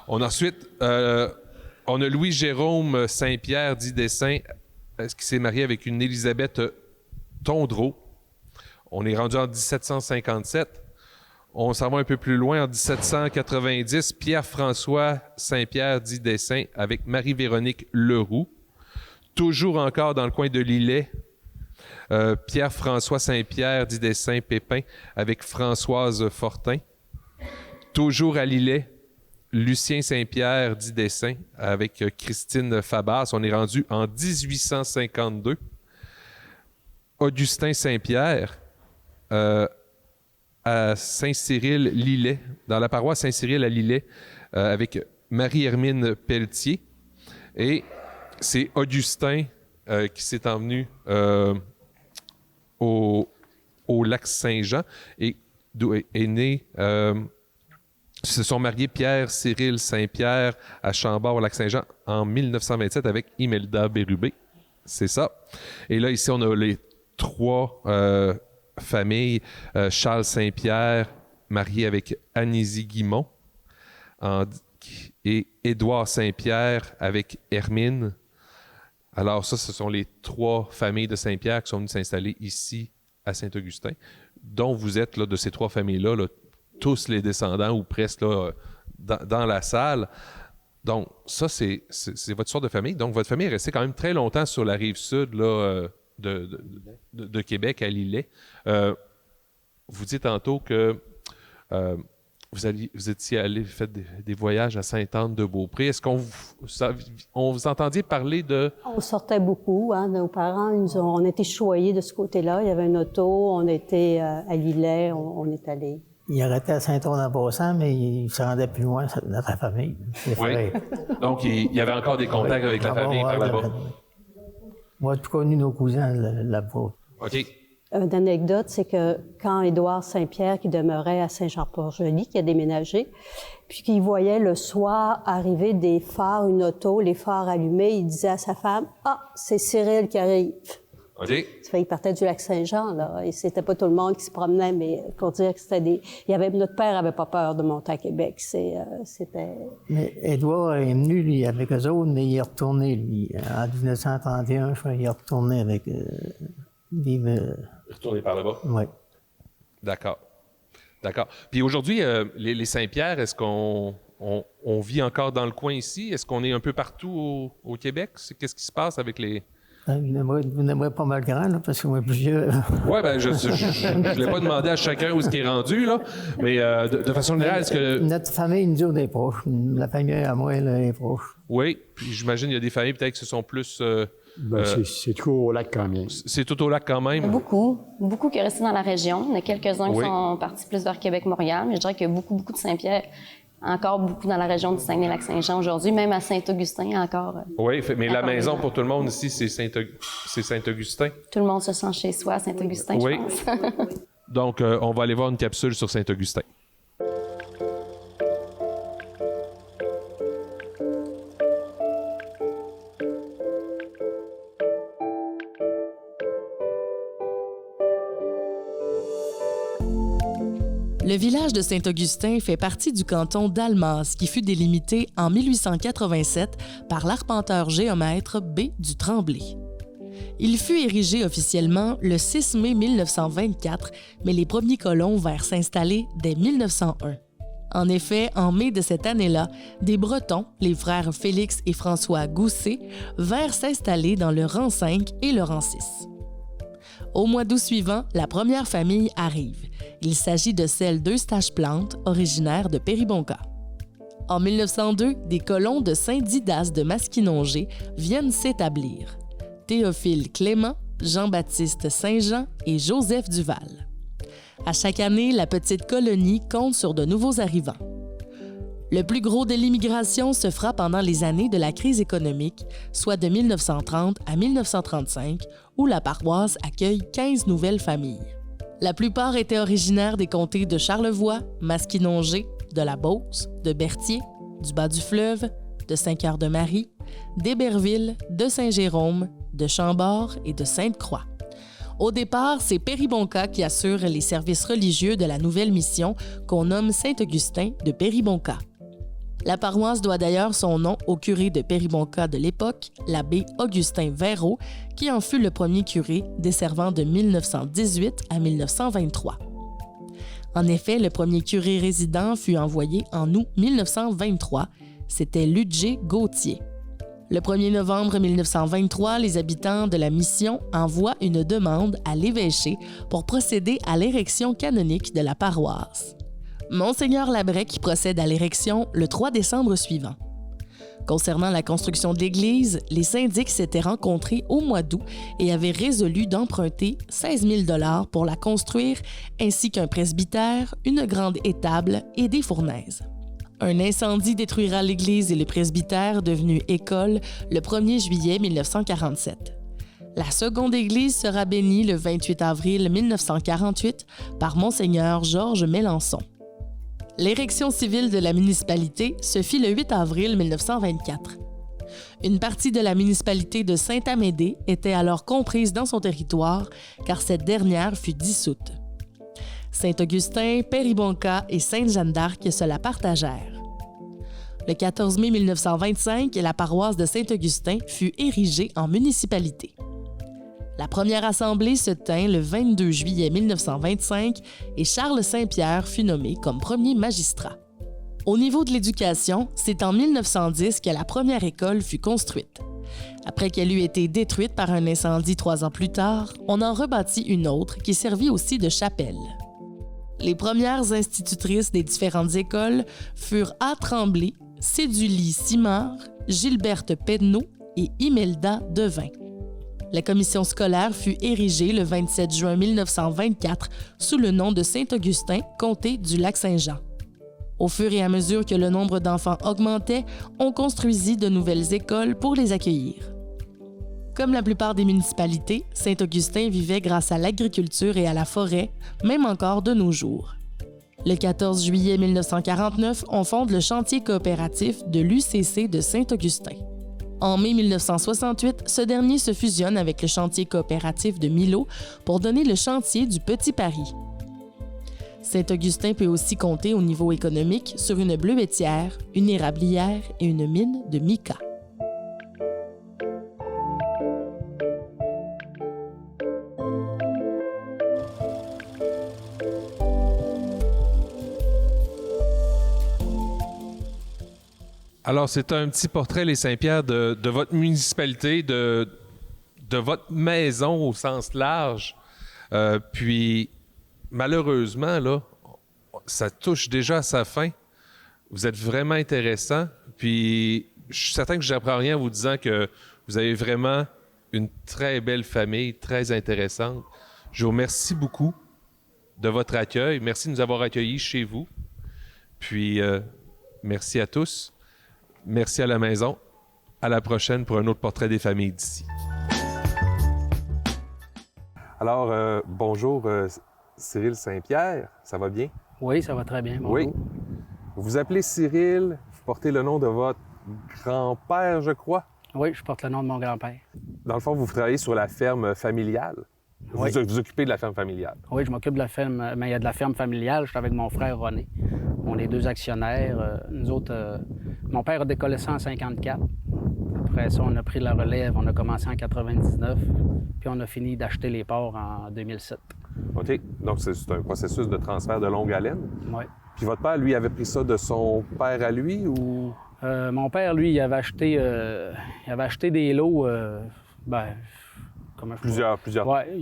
Ensuite, on a Louis-Jérôme Saint-Pierre dit Dessin, qui s'est marié avec une Élisabeth Tondreau. On est rendu en 1757. On s'en va un peu plus loin, en 1790, Pierre-François Saint-Pierre dit Dessin avec Marie-Véronique Leroux. Toujours encore dans le coin de Lillet, Pierre-François Saint-Pierre dit Dessin Pépin avec Françoise Fortin. Toujours à Lillet, Lucien Saint-Pierre dit Dessin avec Christine Fabas. On est rendu en 1852. Augustin Saint-Pierre à Saint-Cyril-Lillet, dans la paroisse Saint-Cyril à Lillet, avec Marie-Hermine Pelletier. Et c'est Augustin qui s'est envenu au lac Saint-Jean et d'où est né... se sont mariés Pierre Cyril Saint-Pierre à Chambord au lac Saint-Jean en 1927 avec Imelda Bérubé. C'est ça. Et là, ici, on a les trois famille, Charles Saint-Pierre, marié avec Anésie Guimont, et Édouard Saint-Pierre avec Hermine. Alors ça, ce sont les 3 familles de Saint-Pierre qui sont venues s'installer ici à Saint-Augustin, dont vous êtes là, de ces 3 familles-là, là, tous les descendants ou presque là, dans la salle. Donc ça, c'est votre histoire de famille. Donc votre famille est restée quand même très longtemps sur la rive sud là, de Québec, à Lillet. Vous dites tantôt que vous étiez allé faire des voyages à Sainte-Anne-de-Beaupré. Est-ce qu'on vous entendiez parler de... On sortait beaucoup. Hein, nos parents, on était choyés de ce côté-là. Il y avait une auto, on était à Lillet, on est allé. Il arrêtait à Saint-Aune-en-Passant, mais il se rendait plus loin, notre famille. Oui. Donc, il y avait encore des contacts avec la famille par là-bas. Moi, j'ai tout connu nos cousins là-bas. OK. Une anecdote, c'est que quand Édouard Saint-Pierre, qui demeurait à Saint-Jean-Port-Joli, qui a déménagé, puis qu'il voyait le soir arriver des phares, une auto, les phares allumés, il disait à sa femme, « Ah, c'est Cyril qui arrive. » OK. Ça fait, il partait du Lac-Saint-Jean, là, et c'était pas tout le monde qui se promenait, mais pour dire que c'était des... Notre père avait pas peur de monter à Québec, c'était... Mais Édouard est venu, lui, avec eux autres, mais il est retourné, lui. En 1931, je crois, il est retourné avec... Retourné par là-bas? Oui. D'accord. Puis aujourd'hui, les Saint-Pierre, est-ce qu'on vit encore dans le coin ici? Est-ce qu'on est un peu partout au Québec? Qu'est-ce qui se passe avec les... Vous n'aimerez pas mal grand, là, parce que moi, plusieurs... Oui, bien, je ne l'ai pas demandé à chacun où est-ce qu'il est rendu, là, mais de façon générale, est-ce que... Notre famille, nous autres, est proche. La famille à moi, elle est proche. Oui, puis j'imagine qu'il y a des familles peut-être qui se sont plus... c'est tout au lac quand même. C'est tout au lac quand même? Beaucoup qui sont restés dans la région. Il y en a quelques-uns qui sont partis plus vers Québec-Montréal, mais je dirais qu'il y a beaucoup de Saint-Pierre. Encore beaucoup dans la région du Saguenay-Lac-Saint-Jean aujourd'hui, même à Saint-Augustin encore. Oui, mais la maison pour tout le monde ici, c'est Saint-Augustin. Tout le monde se sent chez soi à Saint-Augustin, je pense. Donc, on va aller voir une capsule sur Saint-Augustin. Le village de Saint-Augustin fait partie du canton d'Almas, qui fut délimité en 1887 par l'arpenteur géomètre B. du Tremblay. Il fut érigé officiellement le 6 mai 1924, mais les premiers colons vinrent s'installer dès 1901. En effet, en mai de cette année-là, des Bretons, les frères Félix et François Gousset, vinrent s'installer dans le rang 5 et le rang 6. Au mois d'août suivant, la première famille arrive. Il s'agit de celle d'Eustache-Plante, originaire de Péribonka. En 1902, des colons de Saint-Didas de Masquinongé viennent s'établir. Théophile Clément, Jean-Baptiste Saint-Jean et Joseph Duval. À chaque année, la petite colonie compte sur de nouveaux arrivants. Le plus gros de l'immigration se fera pendant les années de la crise économique, soit de 1930 à 1935, où la paroisse accueille 15 nouvelles familles. La plupart étaient originaires des comtés de Charlevoix, Masquinongé, de la Beauce, de Berthier, du Bas-du-Fleuve, de Saint-Cœur-de-Marie, d'Héberville, de Saint-Jérôme, de Chambord et de Sainte-Croix. Au départ, c'est Péribonka qui assure les services religieux de la nouvelle mission qu'on nomme Saint-Augustin de Péribonka. La paroisse doit d'ailleurs son nom au curé de Péribonka de l'époque, l'abbé Augustin Verreau, qui en fut le premier curé, desservant de 1918 à 1923. En effet, le premier curé résident fut envoyé en août 1923. C'était Ludger Gauthier. Le 1er novembre 1923, les habitants de la mission envoient une demande à l'évêché pour procéder à l'érection canonique de la paroisse. Monseigneur Labrec procède à l'érection le 3 décembre suivant. Concernant la construction de l'église, les syndics s'étaient rencontrés au mois d'août et avaient résolu d'emprunter 16 000 $ pour la construire, ainsi qu'un presbytère, une grande étable et des fournaises. Un incendie détruira l'église et le presbytère devenu école le 1er juillet 1947. La seconde église sera bénie le 28 avril 1948 par Monseigneur Georges Mélençon. L'érection civile de la municipalité se fit le 8 avril 1924. Une partie de la municipalité de Saint-Amédée était alors comprise dans son territoire, car cette dernière fut dissoute. Saint-Augustin, Péribonka et Sainte-Jeanne d'Arc se la partagèrent. Le 14 mai 1925, la paroisse de Saint-Augustin fut érigée en municipalité. La première assemblée se tint le 22 juillet 1925 et Charles Saint-Pierre fut nommé comme premier magistrat. Au niveau de l'éducation, c'est en 1910 que la première école fut construite. Après qu'elle eut été détruite par un incendie 3 ans plus tard, on en rebâtit une autre qui servit aussi de chapelle. Les premières institutrices des différentes écoles furent A. Tremblay, Cédulie Simard, Gilberte Pedneau et Imelda Devin. La commission scolaire fut érigée le 27 juin 1924 sous le nom de Saint-Augustin, comté du Lac-Saint-Jean. Au fur et à mesure que le nombre d'enfants augmentait, on construisit de nouvelles écoles pour les accueillir. Comme la plupart des municipalités, Saint-Augustin vivait grâce à l'agriculture et à la forêt, même encore de nos jours. Le 14 juillet 1949, on fonde le chantier coopératif de l'UCC de Saint-Augustin. En mai 1968, ce dernier se fusionne avec le chantier coopératif de Milo pour donner le chantier du Petit Paris. Saint-Augustin peut aussi compter au niveau économique sur une bleuetière, une érablière et une mine de mica. Alors, c'est un petit portrait, les Saint-Pierre, de votre municipalité, de votre maison au sens large. Puis, malheureusement, là, ça touche déjà à sa fin. Vous êtes vraiment intéressant. Puis, je suis certain que je n'apprends rien en vous disant que vous avez vraiment une très belle famille, très intéressante. Je vous remercie beaucoup de votre accueil. Merci de nous avoir accueillis chez vous. Puis, merci à tous. Merci à la maison. À la prochaine pour un autre portrait des familles d'ici. Alors, bonjour, Cyril Saint-Pierre. Ça va bien? Oui, ça va très bien. Bonjour. Oui. Vous vous appelez Cyril. Vous portez le nom de votre grand-père, je crois? Oui, je porte le nom de mon grand-père. Dans le fond, vous travaillez sur la ferme familiale. Oui. Vous occupez de la ferme familiale. Oui, je m'occupe de la ferme. Mais il y a de la ferme familiale. Je suis avec mon frère René. On est deux actionnaires. Nous autres, mon père a décollé ça en 54. Après ça, on a pris la relève. On a commencé en 99. Puis on a fini d'acheter les ports en 2007. OK. Donc, c'est un processus de transfert de longue haleine. Oui. Puis votre père, lui, avait pris ça de son père à lui ou... Mon père, lui, il avait acheté des lots. Plusieurs ouais, il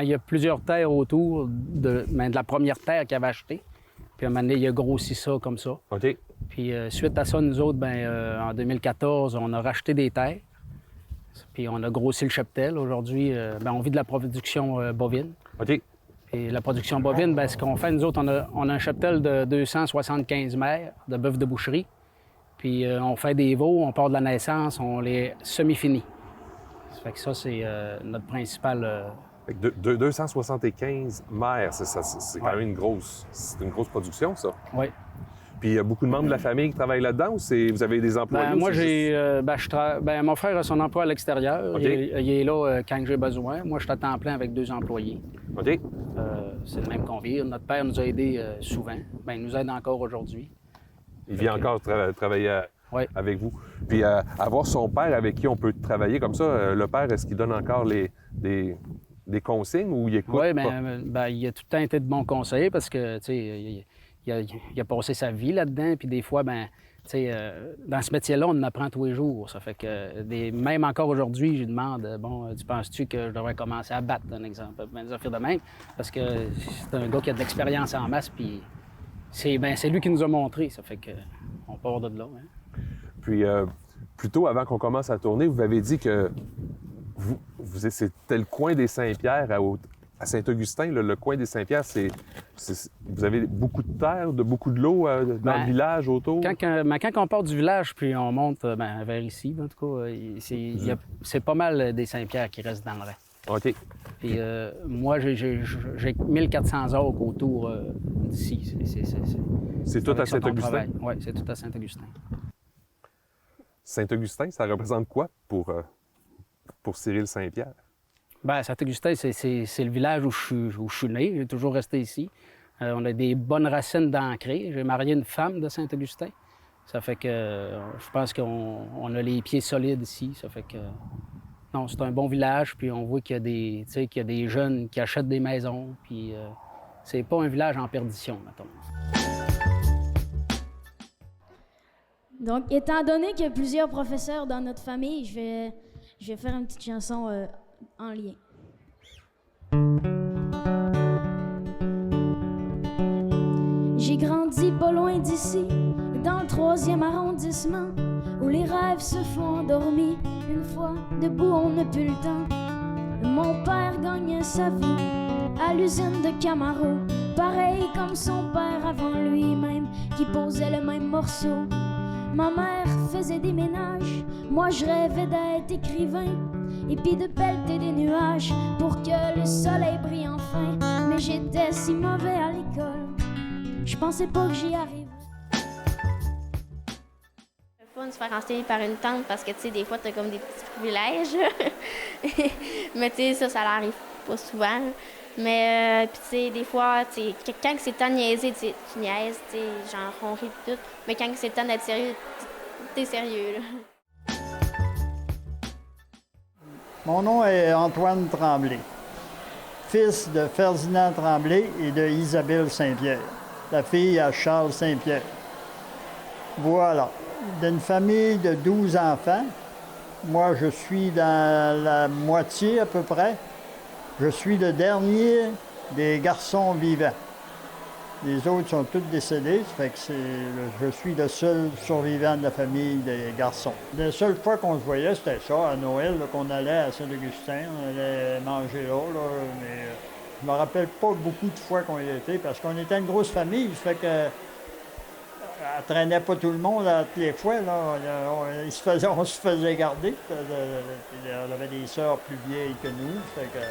y a plusieurs terres autour de la première terre qu'il avait achetée. Puis à un moment donné, il a grossi ça comme ça. OK. Puis suite à ça, nous autres, en 2014, on a racheté des terres. Puis on a grossi le cheptel. Aujourd'hui, on vit de la production bovine. OK. Et la production bovine, ce qu'on fait, nous autres, on a un cheptel de 275 mères de bœufs de boucherie. Puis on fait des veaux, on part de la naissance, on les semi-finit. Ça fait que ça, c'est notre principal... 275 mères, c'est quand même une grosse production, ça. Oui. Puis il y a beaucoup de membres de la famille qui travaillent là-dedans ou vous avez des employés? Moi, mon frère a son emploi à l'extérieur. Okay. Il est là quand j'ai besoin. Moi, je suis à temps plein avec 2 employés. OK. C'est le même convire. Notre père nous a aidés souvent. Il nous aide encore aujourd'hui. Il vient encore travailler avec vous. Puis avoir son père avec qui on peut travailler comme ça, le père, est-ce qu'il donne encore des consignes ou il écoute? Oui, il a tout le temps été de bons conseillers parce que, tu sais, il a passé sa vie là-dedans. Puis des fois, dans ce métier-là, on en apprend tous les jours. Ça fait que, même encore aujourd'hui, je lui demande, tu penses-tu que je devrais commencer à battre, un exemple? Des affaires de même. Parce que c'est un gars qui a de l'expérience en masse, puis c'est lui qui nous a montré. Ça fait que on part de là. Hein. Puis, plus tôt, avant qu'on commence à tourner, vous m'avez dit que c'était le coin des Saint-Pierre à Saint-Augustin, le coin des Saint-Pierre, vous avez beaucoup de terre, beaucoup de l'eau dans le village autour? Quand on part du village, puis on monte vers ici, en tout cas, c'est pas mal des Saint-Pierre qui restent dans le rang. OK. Puis moi, j'ai 1400 acres autour d'ici. C'est tout à Saint-Augustin? Oui, c'est tout à Saint-Augustin. Saint-Augustin, ça représente quoi pour Cyril Saint-Pierre? Bien, Saint-Augustin, c'est le village où je suis né. J'ai toujours resté ici. On a des bonnes racines d'ancrées. J'ai marié une femme de Saint-Augustin. Ça fait que je pense qu'on a les pieds solides ici. Ça fait que non, c'est un bon village. Puis on voit qu'il y a des jeunes qui achètent des maisons. Puis c'est pas un village en perdition, mettons. Donc, étant donné qu'il y a plusieurs professeurs dans notre famille, je vais faire une petite chanson en lien. J'ai grandi pas loin d'ici, dans le 3e arrondissement, où les rêves se font endormis. Une fois debout, on n'a plus le temps. Mon père gagnait sa vie à l'usine de Camaro, pareil comme son père avant lui-même, qui posait le même morceau. Ma mère faisait des ménages, moi je rêvais d'être écrivain, et puis de pelleter des nuages pour que le soleil brille enfin. Mais j'étais si mauvais à l'école, je pensais pas que j'y arriverais. C'est fun de se faire enseigner par une tante parce que, tu sais, des fois, t'as comme des petits privilèges. Mais, tu sais, ça l'arrive pas souvent. Mais, puis, tu sais, des fois, tu sais, quand c'est temps de niaiser, tu niaises, tu sais, genre, on rit tout. Mais quand c'est temps d'être sérieux, t'es sérieux, là. Mon nom est Antoine Tremblay, fils de Ferdinand Tremblay et de Isabelle Saint-Pierre, la fille à Charles Saint-Pierre. Voilà. D'une famille de 12 enfants, moi je suis dans la moitié à peu près. Je suis le dernier des garçons vivants. Les autres sont tous décédés, ça fait que je suis le seul survivant de la famille des garçons. La seule fois qu'on se voyait, c'était ça, à Noël, là, qu'on allait à Saint-Augustin, on allait manger là, mais je me rappelle pas beaucoup de fois qu'on y était, parce qu'on était une grosse famille, ça fait que elle traînait pas tout le monde à toutes les fois, là. On se faisait garder. On avait des sœurs plus vieilles que nous, ça fait que...